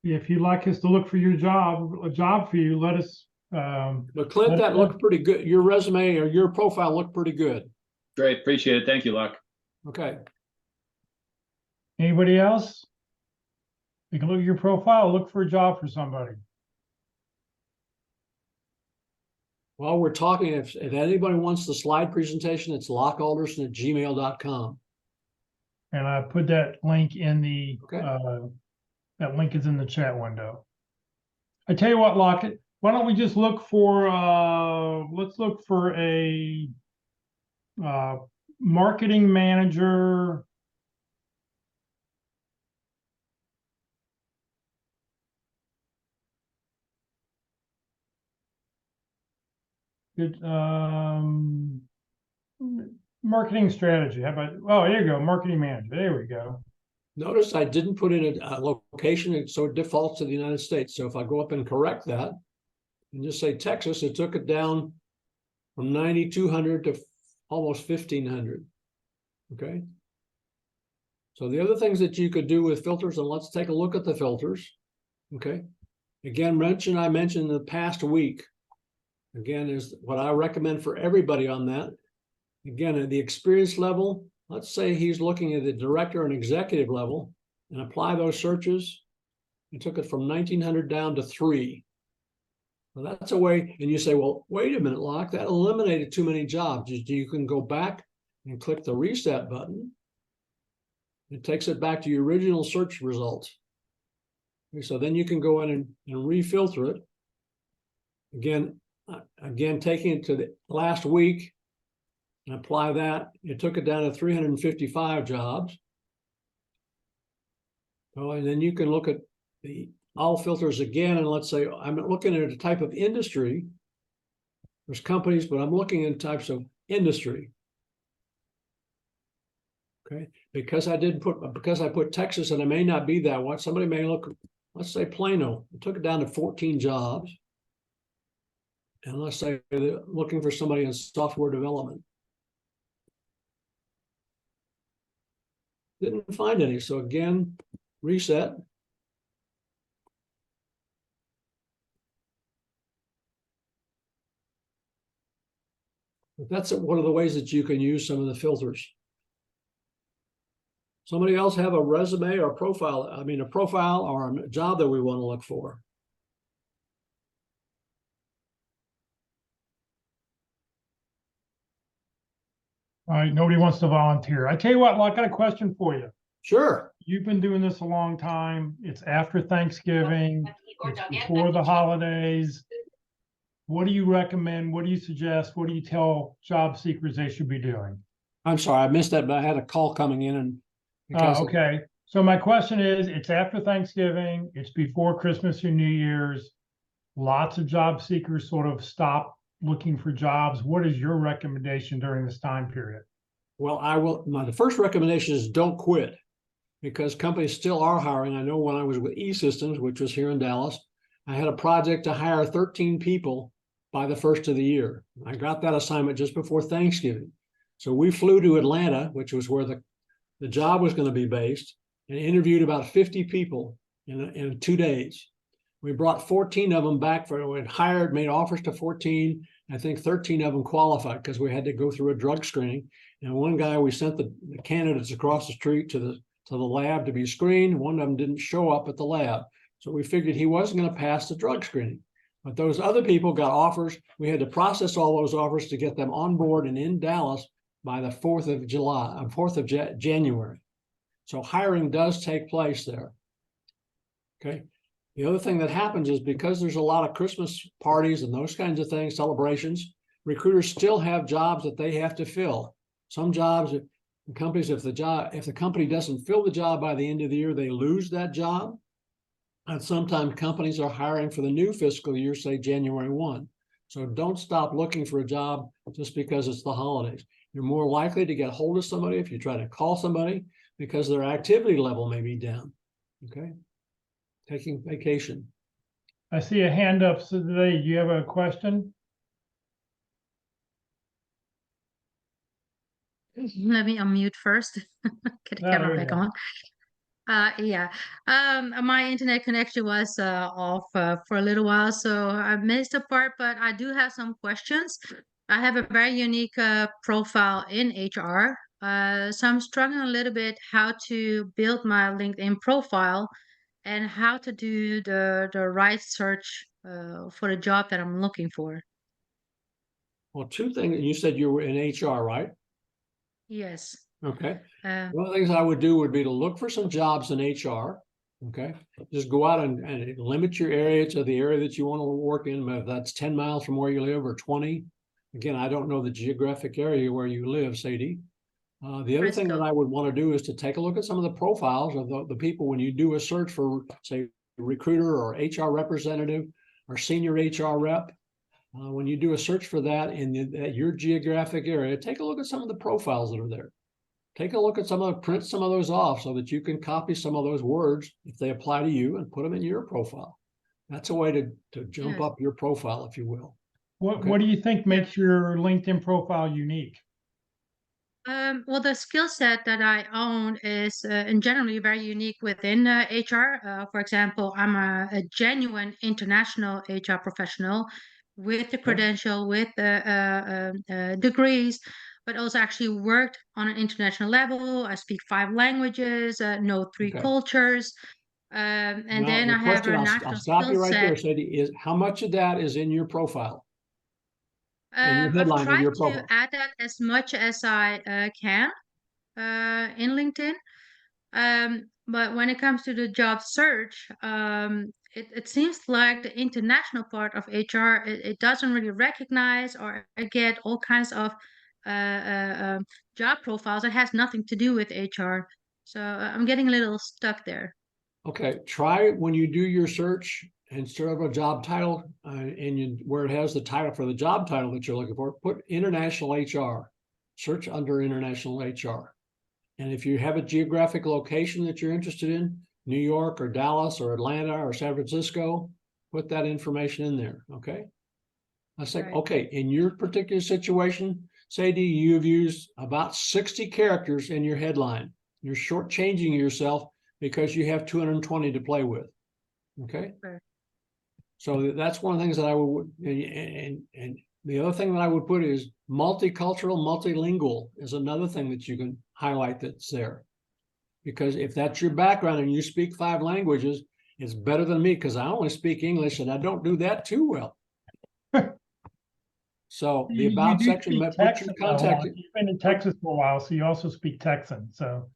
If you'd like us to look for a job for you, let us. But Clint, that looked pretty good. Your resume or your profile looked pretty good. Great, appreciate it. Thank you, Locke. Okay. Anybody else? You can look at your profile, look for a job for somebody. While we're talking, if anybody wants the slide presentation, it's lockealderson@gmail.com. And I put that link in the, Okay. that link is in the chat window. I tell you what, Locke, why don't we just look for, let's look for a marketing manager. Good, marketing strategy. How about, oh, there you go, marketing manager. There we go. Notice I didn't put in a location, so it defaults to the United States. So if I go up and correct that and just say Texas, it took it down from 9,200 to almost 1,500. Okay. So the other things that you could do with filters, and let's take a look at the filters. Okay. Again, I mentioned in the past week, again, is what I recommend for everybody on that. Again, at the experience level, let's say he's looking at the director and executive level and apply those searches. He took it from 1,900 down to 3. Well, that's a way, and you say, well, wait a minute, Locke, that eliminated too many jobs. You can go back and click the reset button. It takes it back to your original search results. Okay, so then you can go in and refilter it. Again, taking it to the last week and apply that, it took it down to 355 jobs. Oh, and then you can look at the all filters again, and let's say I'm looking at a type of industry. There's companies, but I'm looking at types of industry. Okay, because I put Texas, and it may not be that one. Somebody may look, let's say Plano. It took it down to 14 jobs. And let's say they're looking for somebody in software development. Didn't find any. So again, reset. But that's one of the ways that you can use some of the filters. Somebody else have a resume or a profile, a profile or a job that we want to look for? All right, nobody wants to volunteer. I tell you what, Locke, I got a question for you. Sure. You've been doing this a long time. It's after Thanksgiving. It's before the holidays. What do you recommend? What do you suggest? What do you tell job seekers they should be doing? I'm sorry, I missed that, but I had a call coming in and. Okay. So my question is, it's after Thanksgiving, it's before Christmas or New Year's. Lots of job seekers sort of stop looking for jobs. What is your recommendation during this time period? Well, the first recommendation is don't quit, because companies still are hiring. I know when I was with E-Systems, which was here in Dallas, I had a project to hire 13 people by the first of the year. I got that assignment just before Thanksgiving. So we flew to Atlanta, which was where the job was going to be based, and interviewed about 50 people in 2 days. We brought 14 of them back made offers to 14. I think 13 of them qualified because we had to go through a drug screening. And one guy, we sent the candidates across the street to the lab to be screened. One of them didn't show up at the lab. So we figured he wasn't going to pass the drug screening. But those other people got offers. We had to process all those offers to get them on board and in Dallas by the 4th of January. So hiring does take place there. Okay. The other thing that happens is because there's a lot of Christmas parties and those kinds of things, celebrations, recruiters still have jobs that they have to fill. Some jobs, companies, if the company doesn't fill the job by the end of the year, they lose that job. And sometimes companies are hiring for the new fiscal year, say January 1. So don't stop looking for a job just because it's the holidays. You're more likely to get hold of somebody if you try to call somebody because their activity level may be down. Okay. Taking vacation. I see a hand up. So today, do you have a question? Let me unmute first. Get the camera back on. Yeah. My internet connection was off for a little while, so I missed a part, but I do have some questions. I have a very unique profile in HR, so I'm struggling a little bit how to build my LinkedIn profile and how to do the right search for the job that I'm looking for. Well, two things. You said you were in HR, right? Yes. Okay. One of the things I would do would be to look for some jobs in HR. Okay. Just go out and limit your area to the area that you want to work in. If that's 10 miles from where you live or 20. Again, I don't know the geographic area where you live, Sadie. The other thing that I would want to do is to take a look at some of the profiles of the people when you do a search for, say, recruiter or HR representative or senior HR rep. When you do a search for that in your geographic area, take a look at some of the profiles that are there. Take a look at print some of those off so that you can copy some of those words if they apply to you and put them in your profile. That's a way to jump up your profile, if you will. What do you think makes your LinkedIn profile unique? Well, the skill set that I own is in generally very unique within HR. For example, I'm a genuine international HR professional with the credential, with degrees, but also actually worked on an international level. I speak 5 languages, know 3 cultures, and now, then I have a national I'll stop skill you right set. there, Sadie. Is how much of that is in your profile? I've tried to add that as much as I can in LinkedIn. But when it comes to the job search, it seems like the international part of HR, it doesn't really recognize or get all kinds of job profiles that has nothing to do with HR. So I'm getting a little stuck there. Okay, try when you do your search instead of a job title where it has the title for the job title that you're looking for, put international HR, search under international HR. And if you have a geographic location that you're interested in, New York or Dallas or Atlanta or San Francisco, put that information in there, okay? I say, okay, in your particular situation, Sadie, you've used about 60 characters in your headline. You're shortchanging yourself because you have 220 to play with. Okay. Sure. So that's one of the things that I would, and the other thing that I would put is multicultural, multilingual is another thing that you can highlight that's there. Because if that's your background and you speak 5 languages, it's better than me because I only speak English and I don't do that too well. So the You about do section, speak put your Texan, though, contact. Locke. You've been in Texas for a while, so you also speak Texan, so.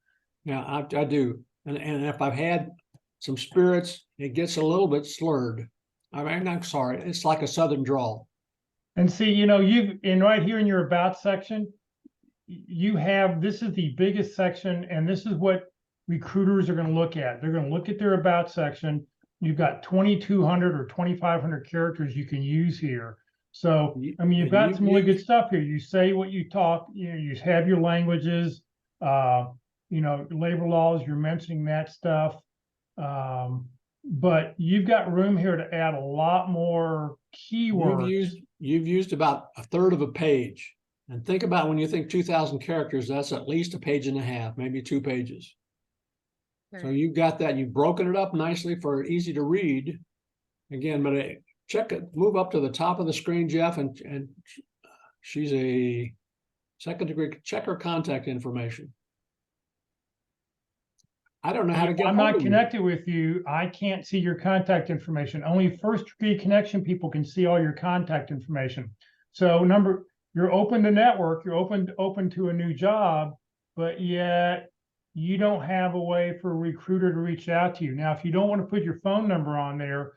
Yeah, I do. And if I've had some spirits, it gets a little bit slurred. I mean, I'm sorry, it's like a Southern drawl. And see, you've, right here in your about section, you have, this is the biggest section, and this is what recruiters are going to look at. They're going to look at their about section. You've got 2,200 or 2,500 characters you can use here. So, I mean, you've got some really good stuff here. You say what you talk, you have your languages, labor laws, you're mentioning that stuff. But you've got room here to add a lot more keywords. You've used about a third of a page. And think about when you think 2,000 characters, that's at least a page and a half, maybe 2 pages. Sure. So you've got that, you've broken it up nicely for easy to read. Again, but check it, move up to the top of the screen, Jeff, and she's a second degree, check her contact information. I don't know how to get. I'm not connected with you. I can't see your contact information. Only first degree connection people can see all your contact information. So you're open to network, you're open to a new job, but yet you don't have a way for a recruiter to reach out to you. Now, if you don't want to put your phone number on there,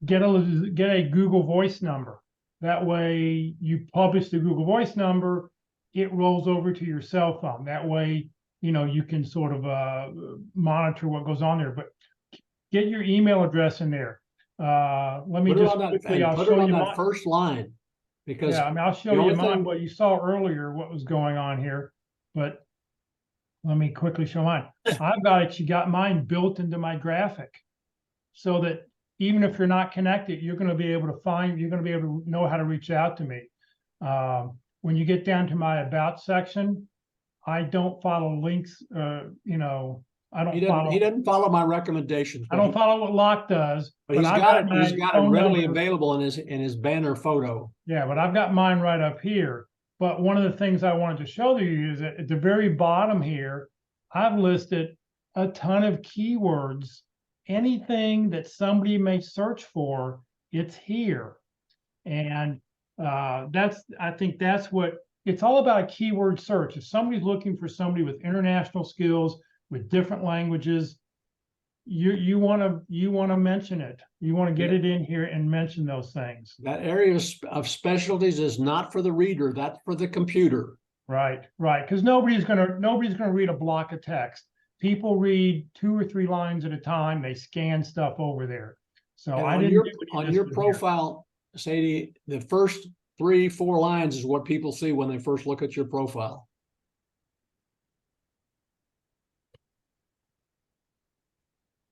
get a Google Voice number. That way you publish the Google Voice number, it rolls over to your cell phone. That way, you can sort of monitor what goes on there, but get your email address in there. Let me just quickly, I'll show you that first line. Because yeah, I mean, I'll show you mine, what you saw earlier, what was going on here, but let me quickly show mine. I've got mine built into my graphic so that even if you're not connected, you're going to be able to know how to reach out to me. When you get down to my about section, I don't follow links, He doesn't follow my recommendations. I don't follow what Locke does. But he's got it readily available in his banner photo. Yeah, but I've got mine right up here. But one of the things I wanted to show you is that at the very bottom here, I've listed a ton of keywords. Anything that somebody may search for, it's here. And I think that's what it's all about, a keyword search. If somebody's looking for somebody with international skills, with different languages, you want to mention it. You want to get it in here and mention those things. That area of specialties is not for the reader, that's for the computer. Right. Because nobody's gonna read a block of text. People read 2 or 3 lines at a time. They scan stuff over there. So on your profile, Sadie, the first 3-4 lines is what people see when they first look at your profile.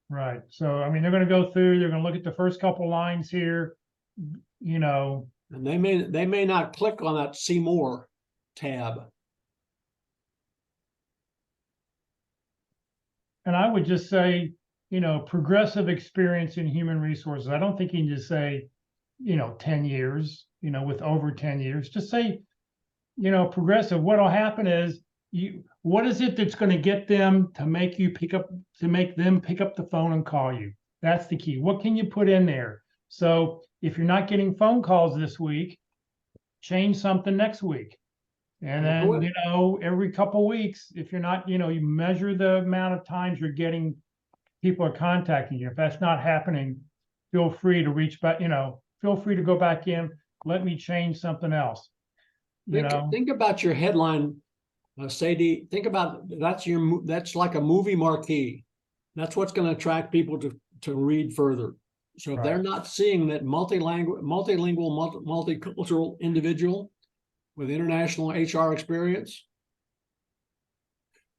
Right. So, I mean, they're going to go through, they're going to look at the first couple lines here, And they may not click on that see more tab. And I would just say, progressive experience in human resources. I don't think you can just say, 10 years, with over 10 years. Just say, progressive. What'll happen is what is it that's going to get them to make them pick up the phone and call you? That's the key. What can you put in there? So if you're not getting phone calls this week, change something next week. And then, every couple of weeks, if you're not, you measure the amount of times you're getting people are contacting you. If that's not happening, feel free to reach back, feel free to go back in. Let me change something else. Think about your headline, Sadie. Think about that's like a movie marquee. That's what's going to attract people to read further. So if they're not seeing that multilingual, multicultural individual with international HR experience,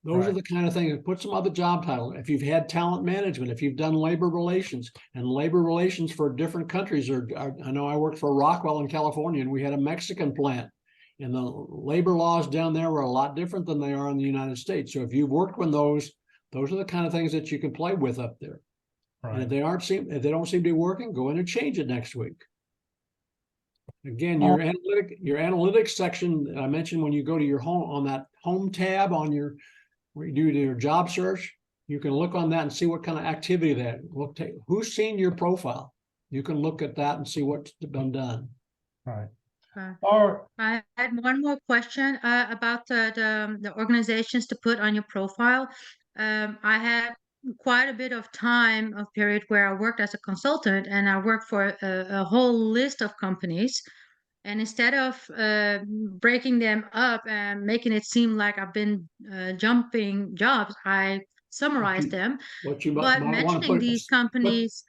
those are the kind of things. Put some other job title. If you've had talent management, if you've done labor relations, and labor relations for different countries I know I worked for Rockwell in California, and we had a Mexican plant. And the labor laws down there are a lot different than they are in the United States. So if you've worked with those are the kind of things that you can play with up there. And if Right. if they don't seem to be working, go in and change it next week. Again, Oh. your analytics section that I mentioned, when you go to your home on that home tab on your where you do your job search, you can look on that and see what kind of activity that who's seen your profile. You can look at that and see what's been done. Right. Uh, All right. I had one more question about the organizations to put on your profile. I had quite a bit of time of period where I worked as a consultant, and I worked for a whole list of companies. And instead of breaking them up and making it seem like I've been jumping jobs, I summarized them. What you But might want to mentioning these companies,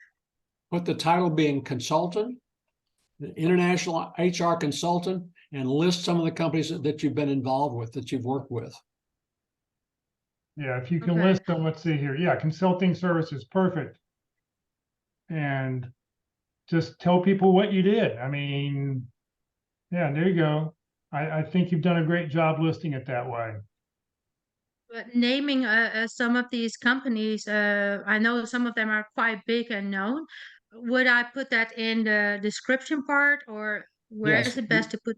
put the title being consultant, international HR consultant, and list some of the companies that you've been involved with, that you've worked with. Yeah, if you can okay. list them, let's see here. Yeah, consulting services, perfect. And just tell people what you did. I mean, yeah, there you go. I think you've done a great job listing it that way. But naming some of these companies, I know some of them are quite big and known. Would I put that in the description part, or where Yes. is it best to put?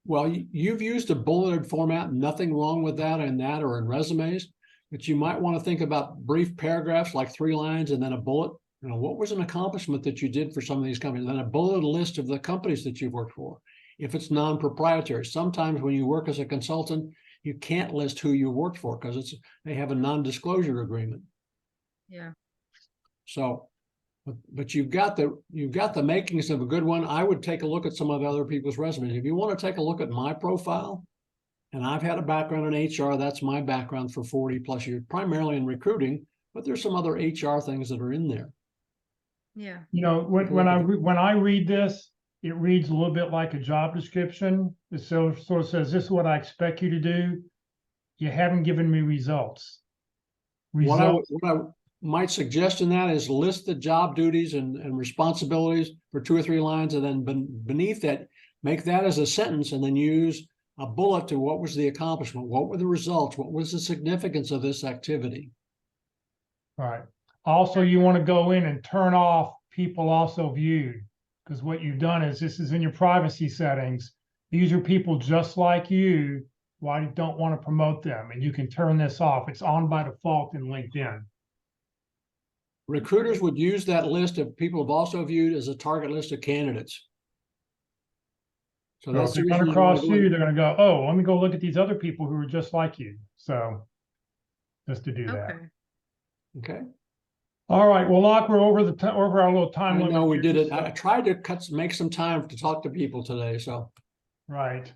Well, you've used a bulleted format, nothing wrong with that in that or in resumes, but you might want to think about brief paragraphs, like 3 lines and then a bullet. You know, what was an accomplishment that you did for some of these companies? Then a bulleted list of the companies that you've worked for. If it's non-proprietary, sometimes when you work as a consultant, you can't list who you worked for because they have a non-disclosure agreement. Yeah. So, but you've got the makings of a good one. I would take a look at some of the other people's resumes. If you want to take a look at my profile, and I've had a background in HR, that's my background for 40 plus years, primarily in recruiting, but there's some other HR things that are in there. Yeah. You know, when I read this, it reads a little bit like a job description. It sort of says, "This is what I expect you to do." You haven't given me results. What I might suggest in that is list the job duties and responsibilities for 2 or 3 lines, and then beneath that, make that as a sentence, and then use a bullet to what was the accomplishment, what were the results, what was the significance of this activity. Right. Also, you want to go in and turn off people also viewed, because what you've done is this is in your privacy settings. These are people just like you. Why you don't want to promote them? And you can turn this off. It's on by default in LinkedIn. Recruiters would use that list of people have also viewed as a target list of candidates. So So that's if the they reason come you want across to go you, in. they're going to go, "Oh, let me go look at these other people who are just like you." So just to do that. Okay. Okay. All right. Well, Locke, we're over over our little time I limit. know we here, did it. so- I tried to make some time to talk to people today. So Right.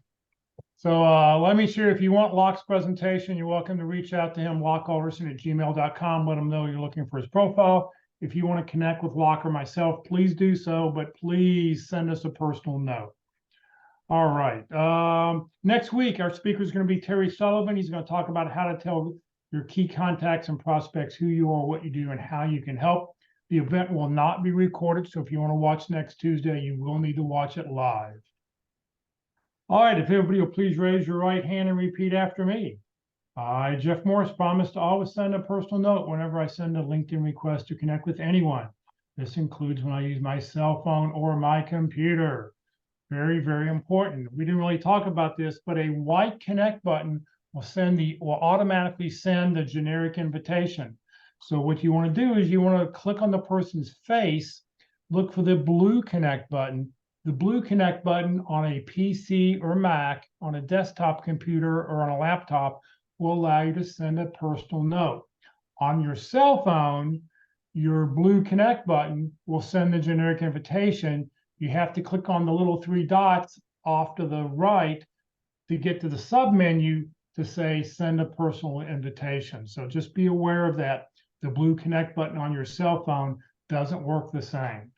So let me share, if you want Locke's presentation, you're welcome to reach out to him, lockealderson@gmail.com. Let him know you're looking for his profile. If you want to connect with Locke or myself, please do so, but please send us a personal note. All right. Next week, our speaker is going to be Terry Sullivan. He's going to talk about how to tell your key contacts and prospects who you are, what you do, and how you can help. The event will not be recorded, so if you want to watch next Tuesday, you will need to watch it live. All right, if everybody will please raise your right hand and repeat after me. I, Jeff Morris, promise to always send a personal note whenever I send a LinkedIn request to connect with anyone. This includes when I use my cell phone or my computer. Very, very important. We didn't really talk about this, but a white connect button will automatically send the generic invitation. So what you want to do is you want to click on the person's face, look for the blue connect button. The blue connect button on a PC or Mac, on a desktop computer or on a laptop, will allow you to send a personal note. On your cell phone, your blue connect button will send the generic invitation. You have to click on the little 3 dots off to the right to get to the sub menu to say send a personal invitation. So just be aware of that. The blue connect button on your cell phone doesn't work the same.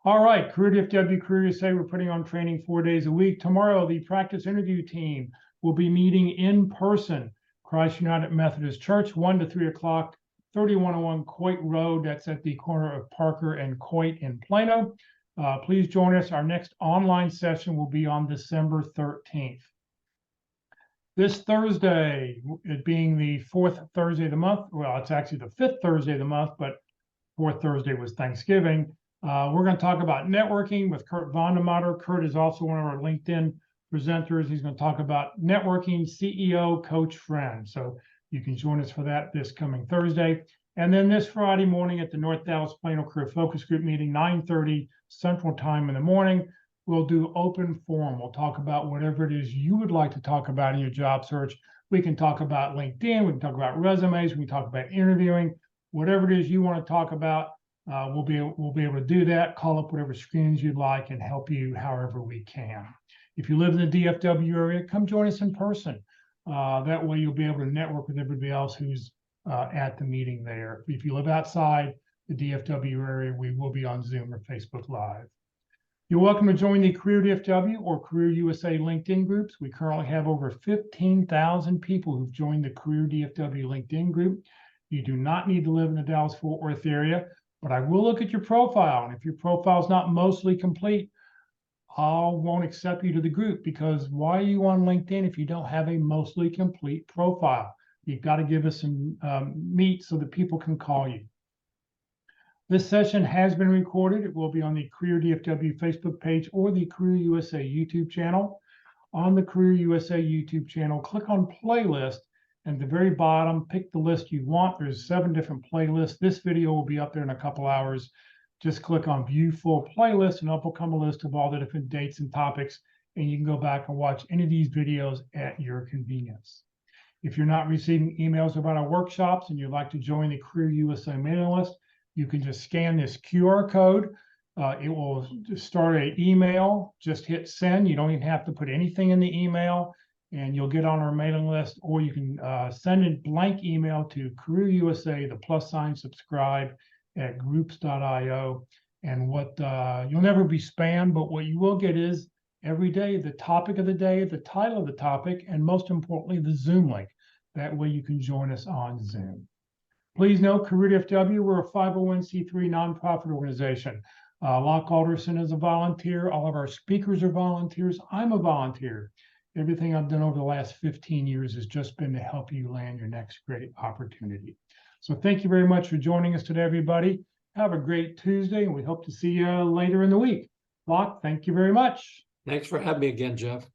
All right, Career DFW, Career USA, we're putting on training 4 days a week. Tomorrow, the practice interview team will be meeting in person, Christ United Methodist Church, 1 to 3 o'clock, 3101 Coit Road. That's at the corner of Parker and Coit in Plano. Please join us. Our next online session will be on December 13th. This Thursday, it being the fourth Thursday of the month, well, it's actually the fifth Thursday of the month, but fourth Thursday was Thanksgiving. We're going to talk about networking with Kurt Vondermatter. Kurt is also one of our LinkedIn presenters. He's going to talk about networking, CEO, coach, friend. So you can join us for that this coming Thursday. And then this Friday morning at the North Dallas Plano Career Focus Group meeting, 9:30 Central Time in the morning, we'll do open forum. We'll talk about whatever it is you would like to talk about in your job search. We can talk about LinkedIn. We can talk about resumes. We can talk about interviewing. Whatever it is you want to talk about, we'll be able to do that. Call up whatever screens you'd like and help you however we can. If you live in the DFW area, come join us in person. That way you'll be able to network with everybody else who's at the meeting there. If you live outside the DFW area, we will be on Zoom or Facebook Live. You're welcome to join the Career DFW or Career USA LinkedIn groups. We currently have over 15,000 people who've joined the Career DFW LinkedIn group. You do not need to live in the Dallas-Fort Worth area, but I will look at your profile. And if your profile is not mostly complete, I won't accept you to the group, because why are you on LinkedIn if you don't have a mostly complete profile? You've got to give us some meat so that people can call you. This session has been recorded. It will be on the Career DFW Facebook page or the Career USA YouTube channel. On the Career USA YouTube channel, click on playlist, and at the very bottom, pick the list you want. There's 7 different playlists. This video will be up there in a couple hours. Just click on view full playlist and up will come a list of all the different dates and topics, and you can go back and watch any of these videos at your convenience. If you're not receiving emails about our workshops and you'd like to join the Career USA mailing list, you can just scan this QR code. It will start an email. Just hit send. You don't even have to put anything in the email, and you'll get on our mailing list. Or you can send a blank email to Career USA, the + subscribe at groups.io. And what you'll never be spammed, but what you will get is every day the topic of the day, the title of the topic, and most importantly, the Zoom link. That way you can join us on Zoom. Please note, Career DFW, we're a 501c3 nonprofit organization. Locke Alderson is a volunteer. All of our speakers are volunteers. I'm a volunteer. Everything I've done over the last 15 years has just been to help you land your next great opportunity. So thank you very much for joining us today, everybody. Have a great Tuesday, and we hope to see you later in the week. Locke, thank you very much. Thanks for having me again, Jeff.